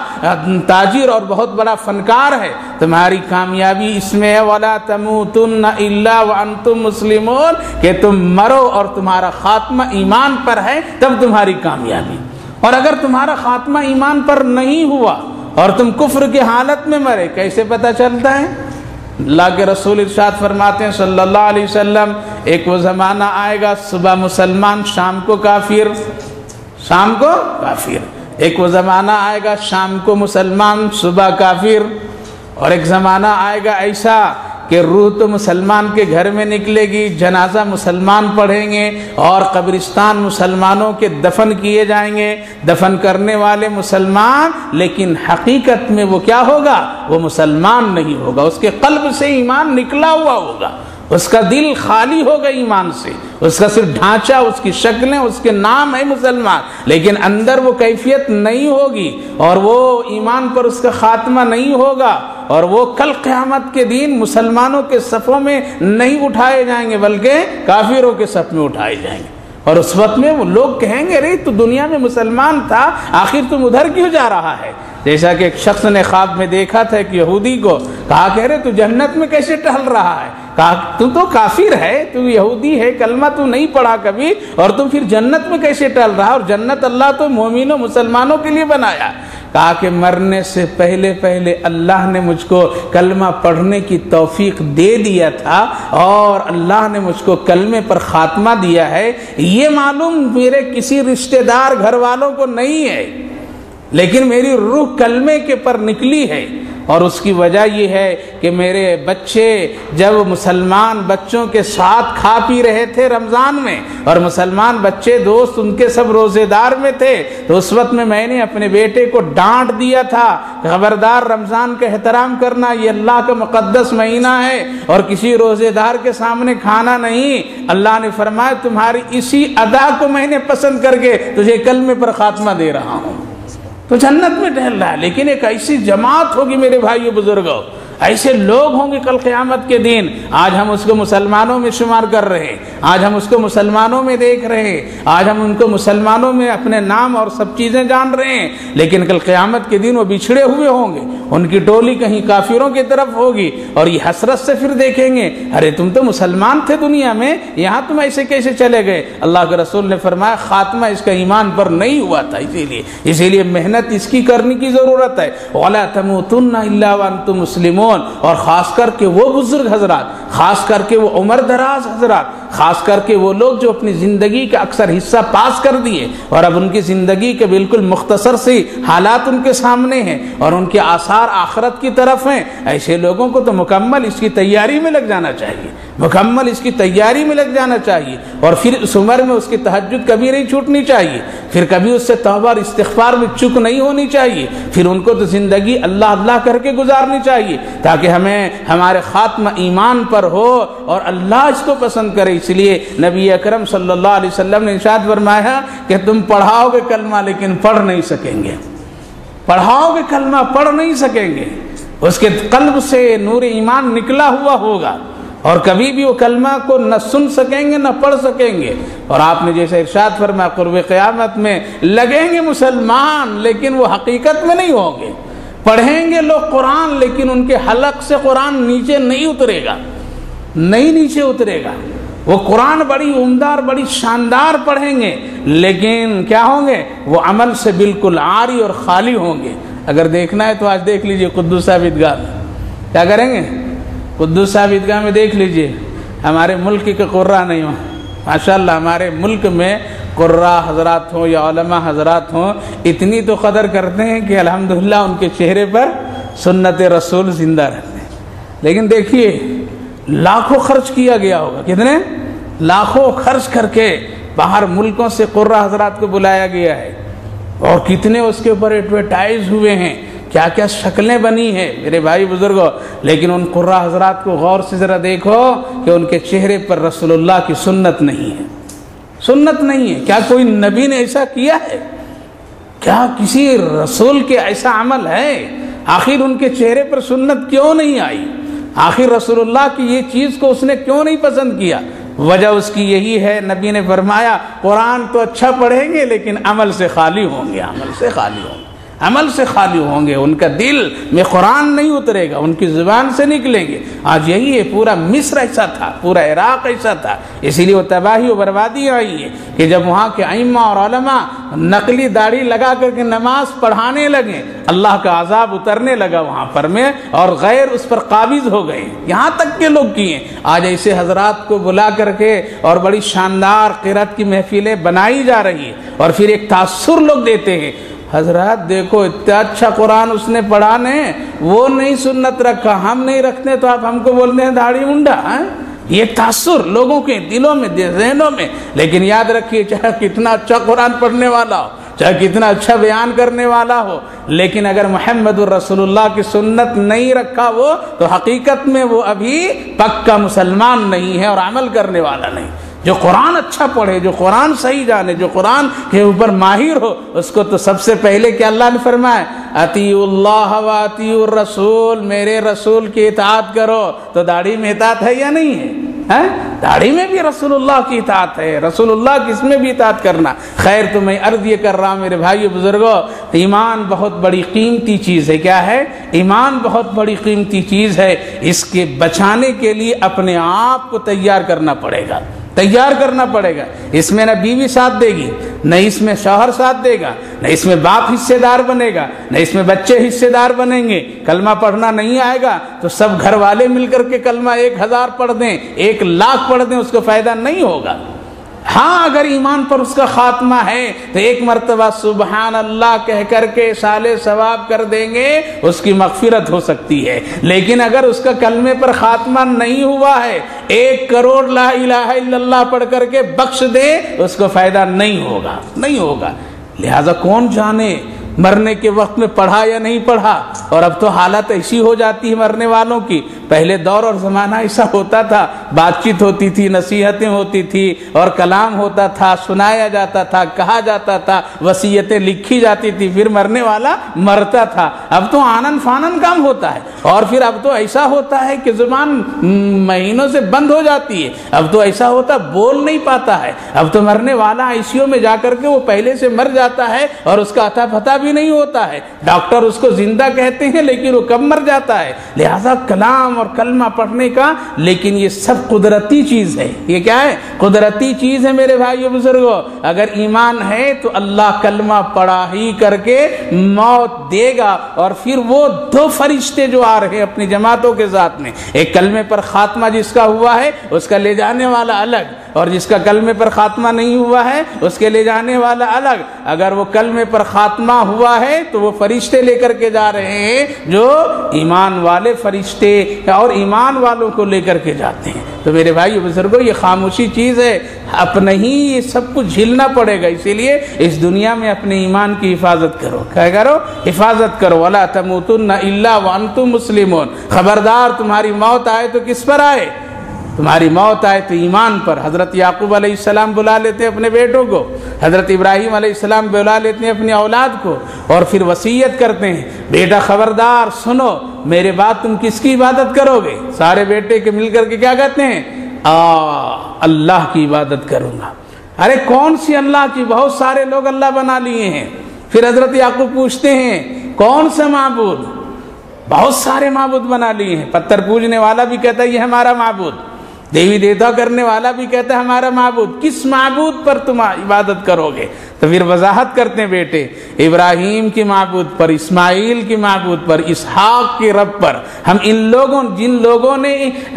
تاجر اور بہت بڑا فنکار ہے. تمہاری کامیابی اس میں ہے وَلَا تَمُوتُنَّ إِلَّا وَأَنْتُمْ مُسْلِمُونَ, کہ تم مرو اور تمہارا خاتمہ ایمان پر ہے تب تمہاری کامیابی. اور اگر تمہارا خاتمہ ایمان پر نہیں ہوا اور تم کفر کی حالت میں مرے, کیسے پتہ چلتا ہے؟ اللہ کے رسول ارشاد فرماتے ہیں صلی اللہ علیہ وسلم ایک وہ زمانہ آئے گا صبح مسلمان شام کو کافر, شام کو کافر. ایک وہ زمانہ آئے گا شام کو مسلمان صبح کافر. اور ایک زمانہ آئے گا ایسا کہ روح تو مسلمان کے گھر میں نکلے گی, جنازہ مسلمان پڑھیں گے اور قبرستان مسلمانوں کے دفن کیے جائیں گے, دفن کرنے والے مسلمان, لیکن حقیقت میں وہ کیا ہوگا؟ وہ مسلمان نہیں ہوگا, اس کے قلب سے ایمان نکلا ہوا ہوگا, اس کا دل خالی ہوگا ایمان سے, اس کا صرف ڈھانچہ, اس کی شکلیں, اس کے نام ہے مسلمان, لیکن اندر وہ کیفیت نہیں ہوگی اور وہ ایمان پر اس کا خاتمہ نہیں ہوگا. اور وہ کل قیامت کے دن مسلمانوں کے صفوں میں نہیں اٹھائے جائیں گے بلکہ کافروں کے صف میں اٹھائے جائیں گے. اور اس وقت میں وہ لوگ کہیں گے ارے تو دنیا میں مسلمان تھا, آخر تم ادھر کیوں جا رہا ہے؟ جیسا کہ ایک شخص نے خواب میں دیکھا تھا ایک یہودی کو, کہا کہ ارے تو جنت میں کیسے ٹہل رہا ہے؟ کہا تو کافر ہے, تو یہودی ہے, کلمہ تو نہیں پڑھا کبھی, اور تم پھر جنت میں کیسے ٹہل رہا؟ اور جنت اللہ تو مومنوں مسلمانوں کے لیے بنایا. کہا کہ مرنے سے پہلے پہلے اللہ نے مجھ کو کلمہ پڑھنے کی توفیق دے دیا تھا اور اللہ نے مجھ کو کلمے پر خاتمہ دیا ہے. یہ معلوم میرے کسی رشتہ دار گھر والوں کو نہیں ہے, لیکن میری روح کلمے کے پر نکلی ہے. اور اس کی وجہ یہ ہے کہ میرے بچے جب مسلمان بچوں کے ساتھ کھا پی رہے تھے رمضان میں, اور مسلمان بچے دوست ان کے سب روزے دار میں تھے, تو اس وقت میں نے اپنے بیٹے کو ڈانٹ دیا تھا خبردار رمضان کا احترام کرنا, یہ اللہ کا مقدس مہینہ ہے اور کسی روزے دار کے سامنے کھانا نہیں. اللہ نے فرمایا تمہاری اسی ادا کو میں نے پسند کر کے تجھے کلمے پر خاتمہ دے رہا ہوں, تو جنت میں ٹہل رہا ہے. لیکن ایک ایسی جماعت ہوگی میرے بھائیو بزرگوں, ایسے لوگ ہوں گے کل قیامت کے دن. آج ہم اس کو مسلمانوں میں شمار کر رہے ہیں, آج ہم اس کو مسلمانوں میں دیکھ رہے ہیں, آج ہم ان کو مسلمانوں میں اپنے نام اور سب چیزیں جان رہے ہیں, لیکن کل قیامت کے دن وہ بچھڑے ہوئے ہوں گے, ان کی ٹولی کہیں کافروں کی طرف ہوگی اور یہ حسرت سے پھر دیکھیں گے ارے تم تو مسلمان تھے دنیا میں, یہاں تم ایسے کیسے چلے گئے؟ اللہ کے رسول نے فرمایا خاتمہ اس کا ایمان پر نہیں ہوا تھا. اسی لیے محنت اس کی کرنے کی ضرورت ہے. وَلَا تَمُوتُنَّ إِلَّا وَأَنْتُمْ مُسْلِمُونَ. اور خاص کر کے وہ بزرگ حضرات, خاص کر کے وہ عمر دراز حضرات, خاص کر کے وہ لوگ جو اپنی زندگی کا اکثر حصہ پاس کر دیے اور اب ان کی زندگی کے بالکل مختصر سے حالات ان کے سامنے ہیں اور ان کے آثار آخرت کی طرف ہیں، ایسے لوگوں کو تو مکمل اس کی تیاری میں لگ جانا چاہیے، مکمل اس کی تیاری میں لگ جانا چاہیے، اور پھر اس عمر میں اس کی تہجد کبھی نہیں چھوٹنی چاہیے، پھر کبھی اس سے توبہ اور استغفار میں چک نہیں ہونی چاہیے، پھر ان کو تو زندگی اللہ اللہ کر کے گزارنی چاہیے تاکہ ہمیں ہمارے خاتمہ ایمان پر ہو اور اللہ اس کو پسند کرے۔ اس لیے نبی اکرم صلی اللہ علیہ وسلم نے ارشاد فرمایا کہ تم پڑھاؤ گے کلمہ لیکن پڑھ نہیں سکیں گے، پڑھاؤ گے کلمہ پڑھ نہیں سکیں گے، اس کے قلب سے نور ایمان نکلا ہوا ہوگا اور کبھی بھی وہ کلمہ کو نہ سن سکیں گے نہ پڑھ سکیں گے، اور آپ نے جیسے ارشاد فرمایا قرب قیامت میں لگیں گے مسلمان لیکن وہ حقیقت میں نہیں ہوں گے، پڑھیں گے لوگ قرآن لیکن ان کے حلق سے قرآن نیچے نہیں اترے گا، نہیں نیچے اترے گا، وہ قرآن بڑی عمدہ اور بڑی شاندار پڑھیں گے لیکن کیا ہوں گے، وہ عمل سے بالکل عاری اور خالی ہوں گے۔ اگر دیکھنا ہے تو آج دیکھ لیجئے قدوس صاحب عیدگاہ میں کیا کریں گے، قدوس صاحب عیدگاہ میں دیکھ لیجئے ہمارے ملک کے قرہ نہیں ہوں، ماشاءاللہ ہمارے ملک میں قرہ حضرات ہوں یا علماء حضرات ہوں اتنی تو قدر کرتے ہیں کہ الحمدللہ ان کے چہرے پر سنت رسول زندہ رہتے ہیں، لیکن دیکھیے لاکھوں خرچ کیا گیا ہوگا، کتنے لاکھوں خرچ کر کے باہر ملکوں سے قرہ حضرات کو بلایا گیا ہے اور کتنے اس کے اوپر ایڈورٹائز ہوئے ہیں، کیا کیا شکلیں بنی ہیں میرے بھائی بزرگوں، لیکن ان قرہ حضرات کو غور سے ذرا دیکھو کہ ان کے چہرے پر رسول اللہ کی سنت نہیں ہے، سنت نہیں ہے۔ کیا کوئی نبی نے ایسا کیا ہے؟ کیا کسی رسول کے ایسا عمل ہے؟ آخر ان کے چہرے پر سنت کیوں نہیں آئی؟ آخر رسول اللہ کی یہ چیز کو اس نے کیوں نہیں پسند کیا؟ وجہ اس کی یہی ہے، نبی نے فرمایا قرآن تو اچھا پڑھیں گے لیکن عمل سے خالی ہوں گے، عمل سے خالی ہوں گے، عمل سے خالی ہوں گے، ان کا دل میں قرآن نہیں اترے گا، ان کی زبان سے نکلیں گے۔ آج یہی ہے، پورا مصر ایسا تھا، پورا عراق ایسا تھا، اسی لیے وہ تباہی و بربادی آئی ہے کہ جب وہاں کے ائمہ اور علماء نقلی داڑھی لگا کر کے نماز پڑھانے لگے، اللہ کا عذاب اترنے لگا وہاں پر میں اور غیر اس پر قابض ہو گئے، یہاں تک کہ لوگ کیے۔ آج ایسے حضرات کو بلا کر کے اور بڑی شاندار قرات کی محفلیں بنائی جا رہی ہے اور پھر ایک تاثر لوگ دیتے ہیں، حضرات دیکھو اتنا اچھا قرآن اس نے پڑھا نے، وہ نہیں سنت رکھا، ہم نہیں رکھتے تو آپ ہم کو بولتے ہیں داڑھی منڈا۔ یہ تاثر لوگوں کے دلوں میں ذہنوں میں، لیکن یاد رکھیے چاہے کتنا اچھا قرآن پڑھنے والا ہو، چاہے کتنا اچھا بیان کرنے والا ہو، لیکن اگر محمد الرسول اللہ کی سنت نہیں رکھا وہ تو حقیقت میں وہ ابھی پکا مسلمان نہیں ہے اور عمل کرنے والا نہیں۔ جو قرآن اچھا پڑھے، جو قرآن صحیح جانے، جو قرآن کے اوپر ماہر ہو، اس کو تو سب سے پہلے کہ اللہ نے فرمایا اطیعوا اللہ و اطیعوا الرسول، میرے رسول کی اطاعت کرو، تو داڑھی میں اطاعت ہے یا نہیں ہے؟ داڑھی میں بھی رسول اللہ کی اطاعت ہے، رسول اللہ کی اس میں بھی اطاعت کرنا۔ خیر تو میں عرض یہ کر رہا ہوں میرے بھائیو بزرگوں، ایمان بہت بڑی قیمتی چیز ہے۔ کیا ہے؟ ایمان بہت بڑی قیمتی چیز ہے، اس کے بچانے کے لیے اپنے آپ کو تیار کرنا پڑے گا، تیار کرنا پڑے گا۔ اس میں نہ بیوی ساتھ دے گی، نہ اس میں شوہر ساتھ دے گا، نہ اس میں باپ حصے دار بنے گا، نہ اس میں بچے حصے دار بنیں گے۔ کلمہ پڑھنا نہیں آئے گا تو سب گھر والے مل کر کے کلمہ 1000 پڑھ دیں، 1,00,000 پڑھ دیں، اس کو فائدہ نہیں ہوگا۔ ہاں اگر ایمان پر اس کا خاتمہ ہے تو ایک مرتبہ سبحان اللہ کہہ کر کے سال ثواب کر دیں گے، اس کی مغفرت ہو سکتی ہے۔ لیکن اگر اس کا کلمے پر خاتمہ نہیں ہوا ہے، 1 کروڑ لا الہ الا اللہ پڑھ کر کے بخش دے، اس کو فائدہ نہیں ہوگا، نہیں ہوگا۔ لہذا کون جانے مرنے کے وقت میں پڑھا یا نہیں پڑھا، اور اب تو حالت ایسی ہو جاتی ہے مرنے والوں کی۔ پہلے دور اور زمانہ ایسا ہوتا تھا، بات چیت ہوتی تھی، نصیحتیں ہوتی تھی اور کلام ہوتا تھا، سنایا جاتا تھا، کہا جاتا تھا، وصیتیں لکھی جاتی تھی، پھر مرنے والا مرتا تھا۔ اب تو آنن فانن کام ہوتا ہے، اور پھر اب تو ایسا ہوتا ہے کہ زبان مہینوں سے بند ہو جاتی ہے، اب تو ایسا ہوتا بول نہیں پاتا ہے۔ اب تو مرنے والا ICU میں جا کر کے وہ پہلے سے مر جاتا ہے اور اس کا اتا پتہ بھی نہیں ہوتا ہے، ڈاکٹر اس کو زندہ کہتے ہیں لیکن وہ کب مر جاتا ہے۔ لہذا کلام نام اور کلمہ پڑھنے کا، لیکن یہ سب قدرتی چیز ہے۔ یہ کیا ہے؟ قدرتی چیز ہے میرے بھائیو بزرگوں۔ اگر ایمان ہے تو اللہ کلمہ پڑھا ہی کر کے موت دے گا، اور پھر وہ دو فرشتے جو آ رہے ہیں اپنی جماعتوں کے ساتھ میں، ایک کلمے پر خاتمہ جس کا ہوا ہے اس کا لے جانے والا الگ، اور جس کا کلمے پر خاتمہ نہیں ہوا ہے اس کے لے جانے والا الگ۔ اگر وہ کلمے پر خاتمہ ہوا ہے تو وہ فرشتے لے کر کے جا رہے ہیں جو ایمان والے فرشتے اور ایمان والوں کو لے کر کے جاتے ہیں۔ تو میرے بھائی بزرگوں، یہ خاموشی چیز ہے، اپنا ہی یہ سب کچھ جھیلنا پڑے گا۔ اسی لیے اس دنیا میں اپنے ایمان کی حفاظت کرو۔ کیا کرو؟ حفاظت کرو۔ وَلَا تَمُوتُنَّ إِلَّا وَأَنْتُمْ مُسْلِمُونَ۔ خبردار تمہاری موت آئے تو کس پر آئے؟ تمہاری موت آئے تو ایمان پر۔ حضرت یعقوب علیہ السلام بلا لیتے ہیں اپنے بیٹوں کو، حضرت ابراہیم علیہ السلام بلا لیتے ہیں اپنی اولاد کو، اور پھر وصیت کرتے ہیں، بیٹا خبردار سنو، میرے بعد تم کس کی عبادت کرو گے؟ سارے بیٹے کے مل کر کے کیا کہتے ہیں؟ اللہ کی عبادت کروں گا۔ ارے کون سی اللہ کی؟ بہت سارے لوگ اللہ بنا لیے ہیں۔ پھر حضرت یعقوب پوچھتے ہیں کون سا معبود؟ بہت سارے معبود بنا لیے ہیں۔ پتھر پوجنے والا بھی کہتا ہے یہ ہمارا معبود، دیوی دیوتا کرنے والا بھی کہتا ہے ہمارا معبود۔ کس معبود پر تم عبادت کرو گے؟ تو پھر وضاحت کرتے ہیں بیٹے، ابراہیم کی معبود پر، اسماعیل کی معبود پر، اسحاق کے رب پر، ہم ان لوگوں جن لوگوں نے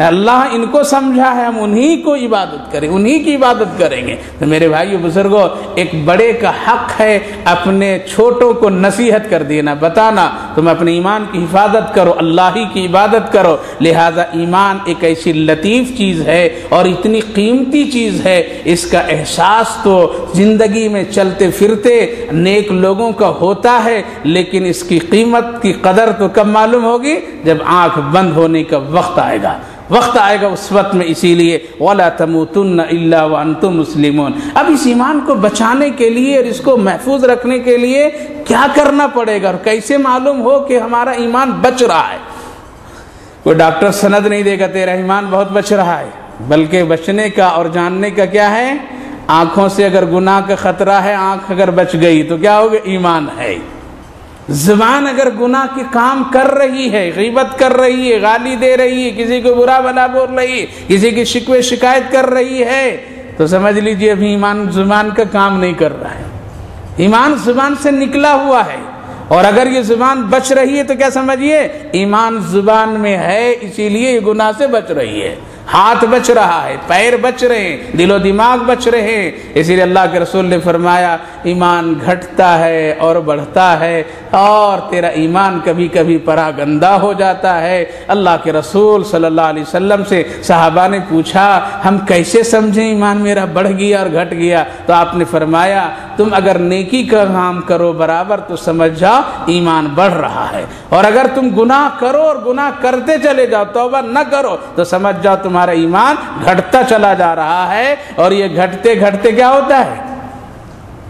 اللہ ان کو سمجھا ہے ہم انہی کو عبادت کریں، انہی کی عبادت کریں گے۔ تو میرے بھائیو بزرگوں، ایک بڑے کا حق ہے اپنے چھوٹوں کو نصیحت کر دینا، بتانا تم اپنے ایمان کی حفاظت کرو، اللہ ہی کی عبادت کرو۔ لہذا ایمان ایک ایسی لطیف چیز ہے اور اتنی قیمتی چیز ہے، اس کا احساس تو زندگی میں چلتے پھرتے نیک لوگوں کا ہوتا ہے، لیکن اس کی قیمت کی قدر تو کب معلوم ہوگی؟ جب آنکھ بند ہونے کا وقت آئے گا، وقت آئے گا اس وقت میں۔ اسی لیے وَلَا تَمُوتُنَّ إِلَّا وَأَنْتُمْ مُسْلِمُونَ۔ اب اس ایمان کو بچانے کے لیے اور اس کو محفوظ رکھنے کے لیے کیا کرنا پڑے گا، اور کیسے معلوم ہو کہ ہمارا ایمان بچ رہا ہے؟ کوئی ڈاکٹر سند نہیں دے گا تیرا ایمان بہت بچ رہا ہے، بلکہ بچنے کا اور جاننے کا کیا ہے؟ آنکھوں سے اگر گناہ کا خطرہ ہے، آنکھ اگر بچ گئی تو کیا ہوگا؟ ایمان ہے۔ زبان اگر گناہ کے کام کر رہی ہے، غیبت کر رہی ہے، گالی دے رہی ہے، کسی کو برا بھلا بول رہی ہے، کسی کی شکوے شکایت کر رہی ہے، تو سمجھ لیجئے ابھی ایمان زبان کا کام نہیں کر رہا ہے، ایمان زبان سے نکلا ہوا ہے۔ اور اگر یہ زبان بچ رہی ہے تو کیا سمجھیے؟ ایمان زبان میں ہے، اسی لیے یہ گناہ سے بچ رہی ہے۔ ہاتھ بچ رہا ہے، پیر بچ رہے ہیں، دل و دماغ بچ رہے ہیں۔ اسی لیے اللہ کے رسول نے فرمایا ایمان گھٹتا ہے اور بڑھتا ہے، اور تیرا ایمان کبھی کبھی پراگندہ ہو جاتا ہے۔ اللہ کے رسول صلی اللہ علیہ وسلم سے صحابہ نے پوچھا ہم کیسے سمجھیں ایمان میرا بڑھ گیا اور گھٹ گیا؟ تو آپ نے فرمایا تم اگر نیکی کا کام کرو برابر تو سمجھ جاؤ ایمان بڑھ رہا ہے، اور اگر تم گناہ کرو اور گناہ کرتے چلے جاؤ، توبہ نہ کرو، تو سمجھ جاؤ تمہارا ایمان گھٹتا چلا جا رہا ہے۔ اور یہ گھٹتے گھٹتے کیا ہوتا ہے؟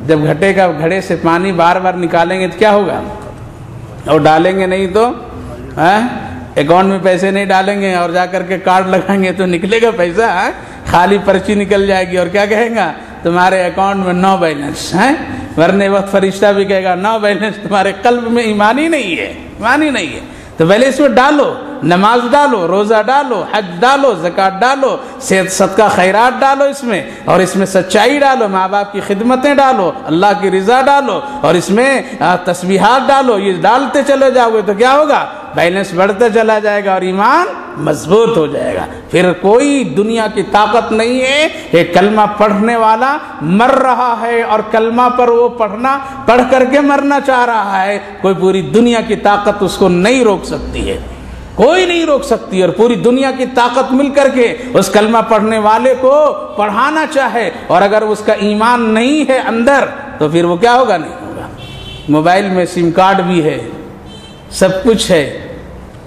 جب گھٹے کا گھڑے سے پانی بار بار نکالیں گے تو کیا ہوگا؟ اور ڈالیں گے نہیں تو اکاؤنٹ میں پیسے نہیں ڈالیں گے اور جا کر کے کارڈ لگائیں گے تو نکلے گا پیسہ، خالی پرچی نکل جائے گی، اور کیا کہیں گا؟ تمہارے اکاؤنٹ میں نو بیلنس ہے۔ ورنے وقت فرشتہ بھی کہے گا نو بیلنس، تمہارے قلب میں ایمان ہی نہیں ہے، ایمان ہی نہیں ہے۔ تو پہلے اس میں ڈالو، نماز ڈالو، روزہ ڈالو، حج ڈالو، زکوٰۃ ڈالو، صدقہ خیرات ڈالو اس میں، اور اس میں سچائی ڈالو، ماں باپ کی خدمتیں ڈالو، اللہ کی رضا ڈالو، اور اس میں تسبیحات ڈالو۔ یہ ڈالتے چلے جاؤ گے تو کیا ہوگا؟ بیلنس بڑھتا چلا جائے گا اور ایمان مضبوط ہو جائے گا۔ پھر کوئی دنیا کی طاقت نہیں ہے کہ کلمہ پڑھنے والا مر رہا ہے اور کلمہ پر وہ پڑھ کر کے مرنا چاہ رہا ہے، کوئی پوری دنیا کی طاقت اس کو نہیں روک سکتی ہے، کوئی نہیں روک سکتی۔ اور پوری دنیا کی طاقت مل کر کے اس کلمہ پڑھنے والے کو پڑھانا چاہے، اور اگر اس کا ایمان نہیں ہے اندر تو پھر وہ کیا ہوگا؟ نہیں ہوگا۔ موبائل میں سم کارڈ بھی ہے، سب کچھ ہے،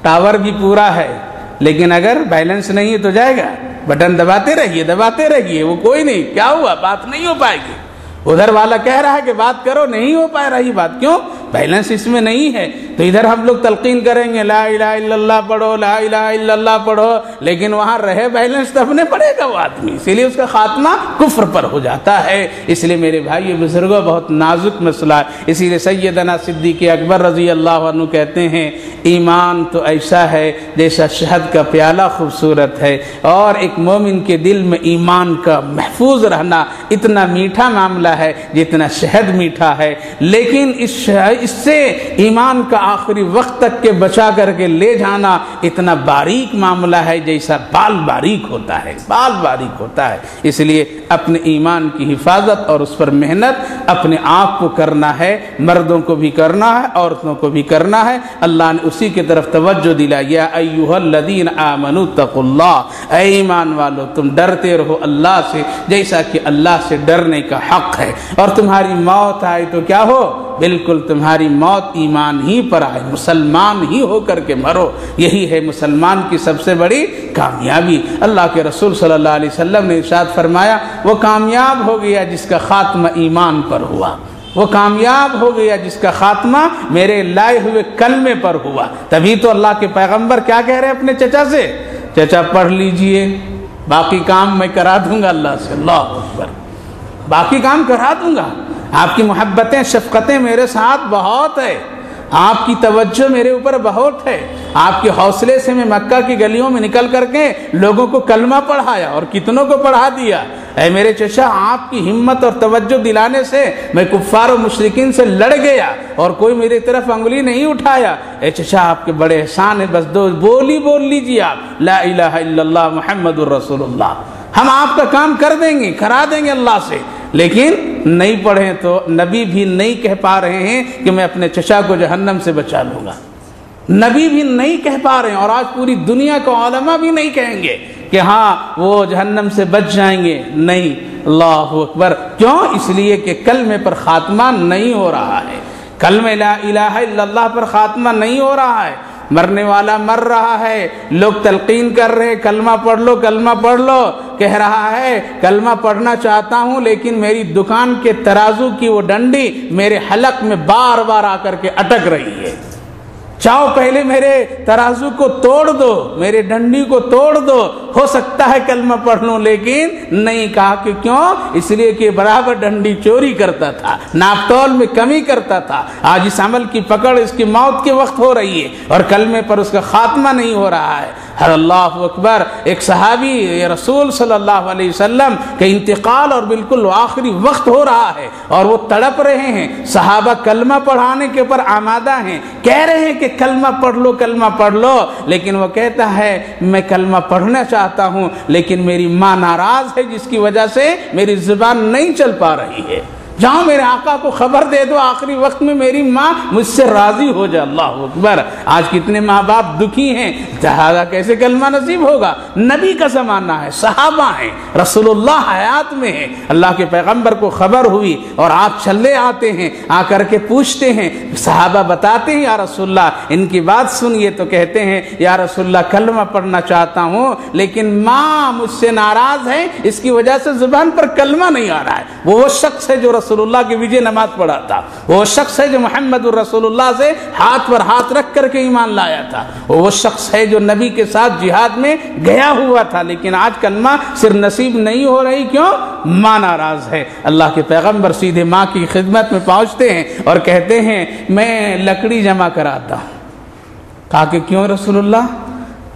ٹاور بھی پورا ہے، لیکن اگر بیلنس نہیں ہے تو جائے گا؟ بٹن دباتے رہیے، وہ کوئی نہیں، کیا ہوا؟ بات نہیں ہو پائے گی۔ ادھر والا کہہ رہا ہے کہ بات کرو، نہیں ہو پا رہی بات، کیوں؟ بیلنس اس میں نہیں ہے۔ تو تو ادھر ہم لوگ تلقین کریں گے لا الہ الا اللہ پڑھو، لا الہ الا اللہ پڑھو، لیکن وہاں رہے بیلنس تو اپنے پڑھے گا وہ آدمی، اسی لیے اس کا خاتمہ کفر پر ہو جاتا ہے۔ اس لیے میرے بھائی بزرگوں بہت نازک مسئلہ ہے، اسی لیے سیدنا صدیق اکبر رضی اللہ عنہ کہتے ہیں ایمان تو ایسا ہے جیسا شہد کا پیالہ خوبصورت ہے، اور ایک مومن کے دل میں ایمان کا محفوظ رہنا اتنا میٹھا معاملہ ہے جتنا شہد میٹھا ہے، لیکن اس سے ایمان کا آخری وقت تک کے بچا کر کے لے جانا اتنا باریک معاملہ ہے جیسا بال باریک ہوتا ہے، بال باریک ہوتا ہے۔ اس لیے اپنے ایمان کی حفاظت اور اس پر محنت اپنے آپ کو کرنا ہے، مردوں کو بھی کرنا ہے، عورتوں کو بھی کرنا ہے۔ اللہ نے اسی کی طرف توجہ دلائی، یا ایھا الذین آمنوا اتقوا اللہ، اے ایمان والو تم ڈرتے رہو اللہ سے جیسا کہ اللہ سے ڈرنے کا حق ہے، اور تمہاری موت آئے تو کیا ہو، بالکل تمہاری موت ایمان ہی پر آئے، مسلمان ہی ہو کر کے مرو، یہی ہے مسلمان کی سب سے بڑی کامیابی۔ اللہ کے رسول صلی اللہ علیہ وسلم نے ارشاد فرمایا وہ کامیاب ہو گیا جس کا خاتمہ ایمان پر ہوا، وہ کامیاب ہو گیا جس کا خاتمہ میرے لائے ہوئے کلمے پر ہوا۔ تبھی تو اللہ کے پیغمبر کیا کہہ رہے ہیں اپنے چچا سے، چچا پڑھ لیجئے باقی کام میں کرا دوں گا اللہ سے، اللہ اکبر، باقی کام کرا دوں گا، آپ کی محبتیں شفقتیں میرے ساتھ بہت ہے، آپ کی توجہ میرے اوپر بہت ہے، آپ کے حوصلے سے میں مکہ کی گلیوں میں نکل کر کے لوگوں کو کلمہ پڑھایا اور کتنوں کو پڑھا دیا۔ اے میرے چچا آپ کی ہمت اور توجہ دلانے سے میں کفار و مشرکین سے لڑ گیا اور کوئی میری طرف انگلی نہیں اٹھایا۔ اے چچا آپ کے بڑے احسان ہے، بس دو بولی بول لیجیے آپ لا الہ الا اللہ محمد الرسول اللہ، ہم آپ کا کام کر دیں گے، کرا دیں گے اللہ سے۔ لیکن نہیں پڑھیں تو نبی بھی نہیں کہہ پا رہے ہیں کہ میں اپنے چچا کو جہنم سے بچا لوں گا، نبی بھی نہیں کہہ پا رہے ہیں، اور آج پوری دنیا کا علماء بھی نہیں کہیں گے کہ ہاں وہ جہنم سے بچ جائیں گے، نہیں، اللہ اکبر۔ کیوں؟ اس لیے کہ کلمے پر خاتمہ نہیں ہو رہا ہے، کلمہ لا الہ الا اللہ پر خاتمہ نہیں ہو رہا ہے، مرنے والا مر رہا ہے، لوگ تلقین کر رہے کلمہ پڑھ لو کلمہ پڑھ لو، کہہ رہا ہے کلمہ پڑھنا چاہتا ہوں لیکن میری دکان کے ترازو کی وہ ڈنڈی میرے حلق میں بار بار آ کر کے اٹک رہی ہے، چاہو پہلے میرے ترازو کو توڑ دو، میرے ڈنڈی کو توڑ دو، ہو سکتا ہے کلمہ پڑھ لوں، لیکن نہیں کہا کہ کیوں؟ اس لیے کہ برابر ڈنڈی چوری کرتا تھا، ناپ تول میں کمی کرتا تھا، آج اس عمل کی پکڑ اس کی موت کے وقت ہو رہی ہے اور کلمے پر اس کا خاتمہ نہیں ہو رہا ہے۔ اللہ اکبر، ایک صحابی رسول صلی اللہ علیہ وسلم کے انتقال اور بالکل آخری وقت ہو رہا ہے اور وہ تڑپ رہے ہیں، صحابہ کلمہ پڑھانے کے اوپر آمادہ ہیں، کہہ رہے ہیں کہ کلمہ پڑھ لو کلمہ پڑھ لو، لیکن وہ کہتا ہے میں کلمہ پڑھنا چاہتا ہوں لیکن میری ماں ناراض ہے جس کی وجہ سے میری زبان نہیں چل پا رہی ہے، جاؤ میرے آقا کو خبر دے دو آخری وقت میں میری ماں مجھ سے راضی ہو جائے۔ اللہ اکبر، آج کتنے ماں باپ دکھی ہیں، جہازہ کیسے کلمہ نصیب ہوگا؟ نبی کا زمانہ ہے، صحابہ ہیں، رسول اللہ حیات میں ہے، اللہ کے پیغمبر کو خبر ہوئی اور آپ چلے آتے ہیں، آ کر کے پوچھتے ہیں، صحابہ بتاتے ہیں یا رسول اللہ ان کی بات سنیے، تو کہتے ہیں یا رسول اللہ کلمہ پڑھنا چاہتا ہوں لیکن ماں مجھ سے ناراض ہے، اس کی وجہ سے زبان پر کلمہ نہیں آ رہا ہے۔ وہ شخص ہے جو رسول اللہ کی وجہ نماز پڑھا تھا، وہ شخص ہے جو محمد الرسول اللہ سے ہاتھ پر ہاتھ رکھ کر کے ایمان لایا تھا، وہ شخص ہے جو نبی کے ساتھ جہاد میں گیا ہوا تھا، لیکن آج کلمہ صرف نصیب نہیں ہو رہی، کیوں؟ ماں ناراض ہے۔ اللہ کے پیغمبر سیدھے ماں کی خدمت میں پہنچتے ہیں اور کہتے ہیں میں لکڑی جمع کراتا ہوں۔ کہا کہ کیوں رسول اللہ؟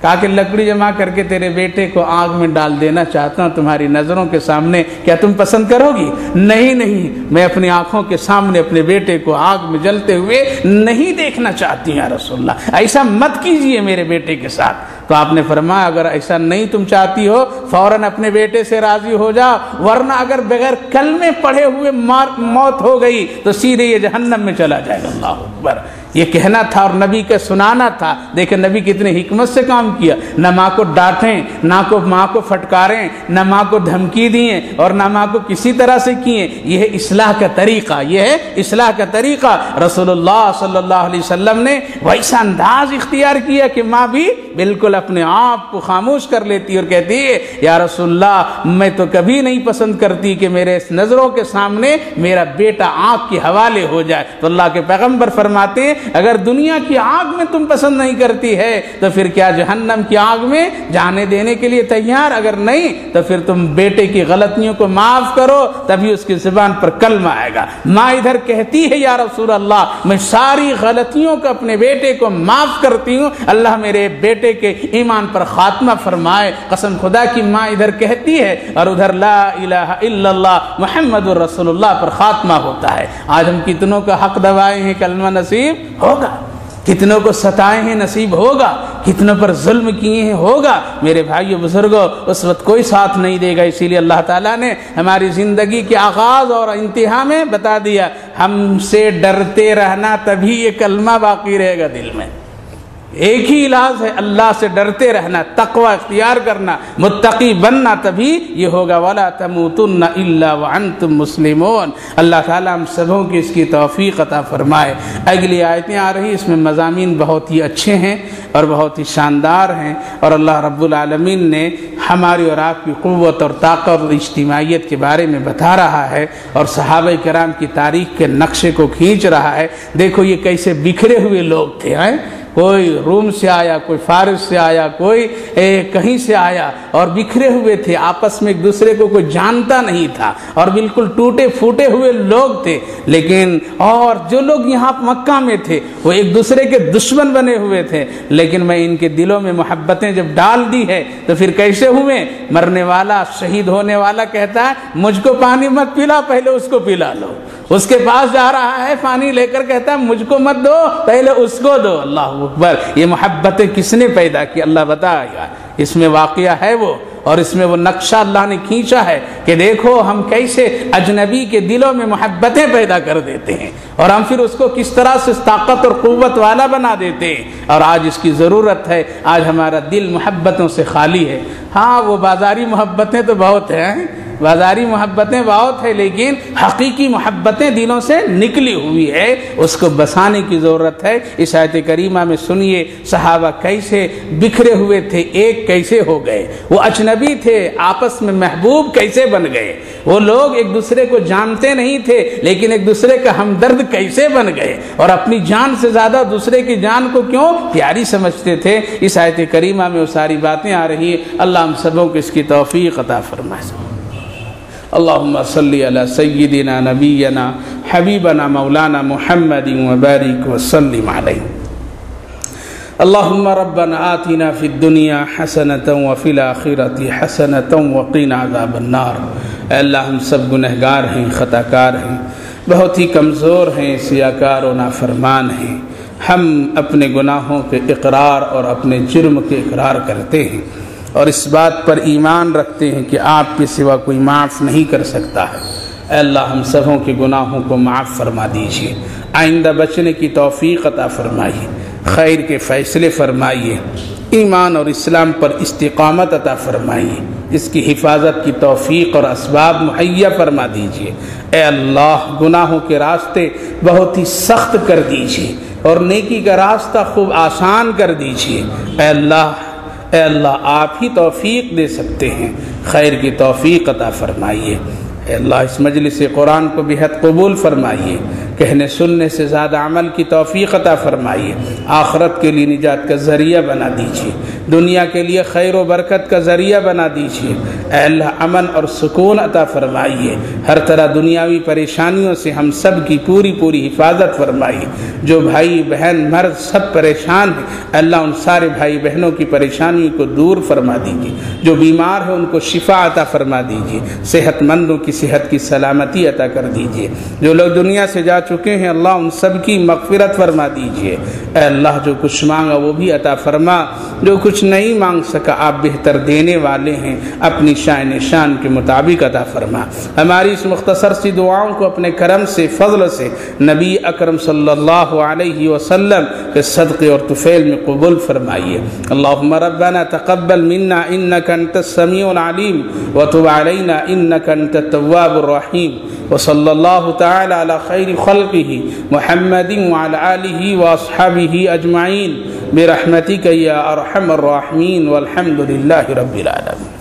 کہا کہ لکڑی جمع کر کے تیرے بیٹے کو آگ میں ڈال دینا چاہتا ہوں تمہاری نظروں کے سامنے، کیا تم پسند کرو گی؟ نہیں نہیں، میں اپنی آنکھوں کے سامنے اپنے بیٹے کو آگ میں جلتے ہوئے نہیں دیکھنا چاہتی یا رسول اللہ، ایسا مت کیجئے میرے بیٹے کے ساتھ۔ تو آپ نے فرمایا اگر ایسا نہیں تم چاہتی ہو فوراً اپنے بیٹے سے راضی ہو جاؤ، ورنہ اگر بغیر کلمے پڑھے ہوئے موت ہو گئی تو سیدھے یہ جہنم میں چلا جائے گا۔ اللہ اکبر، یہ کہنا تھا اور نبی کا سنانا تھا۔ دیکھیں نبی کتنے حکمت سے کام کیا، نہ ماں کو ڈانٹیں، نہ ماں کو پھٹکاریں، نہ ماں کو دھمکی دیں اور نہ ماں کو کسی طرح سے کیے۔ یہ ہے اصلاح کا طریقہ، یہ ہے اصلاح کا طریقہ۔ رسول اللہ صلی اللہ علیہ وسلم نے ویسا انداز اختیار کیا کہ ماں بھی بالکل اپنے آپ کو خاموش کر لیتی اور کہتی ہے یا رسول اللہ میں تو کبھی نہیں پسند کرتی کہ میرے نظروں کے سامنے میرا بیٹا آنکھ کے حوالے ہو جائے۔ تو اللہ کے پیغمبر فرماتے ہیں اگر دنیا کی آگ میں تم پسند نہیں کرتی ہے تو پھر کیا جہنم کی آگ میں جانے دینے کے لیے تیار؟ اگر نہیں تو پھر تم بیٹے کی غلطیوں کو معاف کرو، تبھی اس کی زبان پر کلمہ آئے گا۔ ماں ادھر کہتی ہے یا رسول اللہ میں ساری غلطیوں کو اپنے بیٹے کو معاف کرتی ہوں، اللہ میرے بیٹے کے ایمان پر خاتمہ فرمائے۔ قسم خدا کی ماں ادھر کہتی ہے اور ادھر لا الہ الا اللہ محمد الرسول اللہ پر خاتمہ ہوتا ہے۔ آج ہم کتنوں کا حق دبائے ہیں، کلمہ نصیب ہوگا، کتنوں کو ستائے ہیں نصیب ہوگا، کتنوں پر ظلم کیے ہیں ہوگا۔ میرے بھائیو بزرگوں، اس وقت کوئی ساتھ نہیں دے گا، اسی لیے اللہ تعالیٰ نے ہماری زندگی کے آغاز اور انتہا میں بتا دیا ہم سے ڈرتے رہنا، تبھی یہ کلمہ باقی رہے گا دل میں۔ ایک ہی علاج ہے، اللہ سے ڈرتے رہنا، تقوی اختیار کرنا، متقی بننا، تبھی یہ ہوگا۔ وَلَا تَمُوتُنَّ إِلَّا وَأَنْتُمْ مُسْلِمُونَ۔ اللہ تعالیٰ ہم سبوں کی اس کی توفیق عطا فرمائے۔ اگلی آیتیں آ رہی، اس میں مضامین بہت ہی اچھے ہیں اور بہت ہی شاندار ہیں، اور اللہ رب العالمین نے ہماری اور آپ کی قوت اور طاقت اور اجتماعیت کے بارے میں بتا رہا ہے، اور صحابہ کرام کی تاریخ کے نقشے کو کھینچ رہا ہے۔ دیکھو یہ کیسے بکھرے ہوئے لوگ تھے، کوئی روم سے آیا، کوئی فارس سے آیا، کوئی کہیں سے آیا، اور بکھرے ہوئے تھے، آپس میں ایک دوسرے کو کوئی جانتا نہیں تھا، اور بالکل ٹوٹے پھوٹے ہوئے لوگ تھے۔ لیکن اور جو لوگ یہاں مکہ میں تھے وہ ایک دوسرے کے دشمن بنے ہوئے تھے، لیکن میں ان کے دلوں میں محبتیں جب ڈال دی ہے تو پھر کیسے ہوئے؟ مرنے والا، شہید ہونے والا کہتا ہے مجھ کو پانی مت پلا، پہلے اس کو پلا لو۔ اس کے پاس جا رہا ہے پانی لے کر، کہتا ہے مجھ کو مت دو، پہلے اس کو دو۔ اللہ اکبر! یہ محبتیں کس نے پیدا کی؟ اللہ بتائے گا، اس میں واقعہ ہے وہ، اور اس میں وہ نقشہ اللہ نے کھینچا ہے کہ دیکھو ہم کیسے اجنبی کے دلوں میں محبتیں پیدا کر دیتے ہیں، اور ہم پھر اس کو کس طرح سے طاقت اور قوت والا بنا دیتے ہیں۔ اور آج اس کی ضرورت ہے، آج ہمارا دل محبتوں سے خالی ہے۔ ہاں وہ بازاری محبتیں تو بہت ہیں، بازاری محبتیں بہت ہے، لیکن حقیقی محبتیں دلوں سے نکلی ہوئی ہے، اس کو بسانے کی ضرورت ہے۔ اس آیت کریمہ میں سنیے صحابہ کیسے بکھرے ہوئے تھے، ایک کیسے ہو گئے، وہ اجنبی تھے آپس میں محبوب کیسے بن گئے، وہ لوگ ایک دوسرے کو جانتے نہیں تھے لیکن ایک دوسرے کا ہمدرد کیسے بن گئے، اور اپنی جان سے زیادہ دوسرے کی جان کو کیوں پیاری سمجھتے تھے۔ اس آیت کریمہ میں وہ ساری باتیں آ رہی ہیں۔ اللہ ہم سبوں کو اس کی توفیق عطا فرمائے۔ اللهم صل على سيدنا نبينا حبيبنا مولانا محمد وبارك وسلم عليه۔ اللهم ربنا آتنا في الدنيا حسنة وفي الآخرة حسنة وقنا عذاب النار۔ اے اللہ ہم سب گنہگار ہیں، خطا کار ہیں، بہت ہی کمزور ہیں، سیاکار و نافرمان ہیں۔ ہم اپنے گناہوں کے اقرار اور اپنے جرم کے اقرار کرتے ہیں، اور اس بات پر ایمان رکھتے ہیں کہ آپ کے سوا کوئی معاف نہیں کر سکتا ہے۔ اے اللہ ہم سبوں کے گناہوں کو معاف فرما دیجیے، آئندہ بچنے کی توفیق عطا فرمائیے، خیر کے فیصلے فرمائیے، ایمان اور اسلام پر استقامت عطا فرمائیے، اس کی حفاظت کی توفیق اور اسباب مہیا فرما دیجیے۔ اے اللہ گناہوں کے راستے بہت ہی سخت کر دیجیے، اور نیکی کا راستہ خوب آسان کر دیجیے۔ اے اللہ آپ ہی توفیق دے سکتے ہیں، خیر کی توفیق عطا فرمائیے۔ اے اللہ اس مجلس قرآن کو بہت قبول فرمائیے، کہنے سننے سے زیادہ عمل کی توفیق عطا فرمائیے، آخرت کے لیے نجات کا ذریعہ بنا دیجیے، دنیا کے لیے خیر و برکت کا ذریعہ بنا دیجیے۔ اے اللہ امن اور سکون عطا فرمائیے، ہر طرح دنیاوی پریشانیوں سے ہم سب کی پوری حفاظت فرمائیے۔ جو بھائی بہن مرد سب پریشان ہیں، اللہ ان سارے بھائی بہنوں کی پریشانیوں کو دور فرما دیجیے، جو بیمار ہیں ان کو شفا عطا فرما دیجیے، صحت مندوں کی صحت کی سلامتی عطا کر دیجیے، جو لوگ دنیا سے جا چکے ہیں اللہ ان سب کی مغفرت فرما دیجیے۔ اے اللہ جو کچھ مانگا وہ بھی عطا فرما، جو کچھ نہیں مانگ سکا آپ بہتر دینے والے ہیں، اپنی شان کے مطابق عطا فرما۔ ہماری اس مختصر سی دعاؤں کو اپنے کرم سے، فضل سے نبی اکرم صلی اللہ علیہ وسلم کے صدقے اور طفیل میں قبول فرمائیے۔ اللہم ربنا تقبل منا انک انت السمیع العلیم وتب علینا انک انت التواب الرحیم، وصلی اللہ تعالی علی خیر خلقہ محمد وعلی آلہ واصحابہ اجمعین برحمتک یا ارحم الراحمین، والحمد للہ رب العالمین۔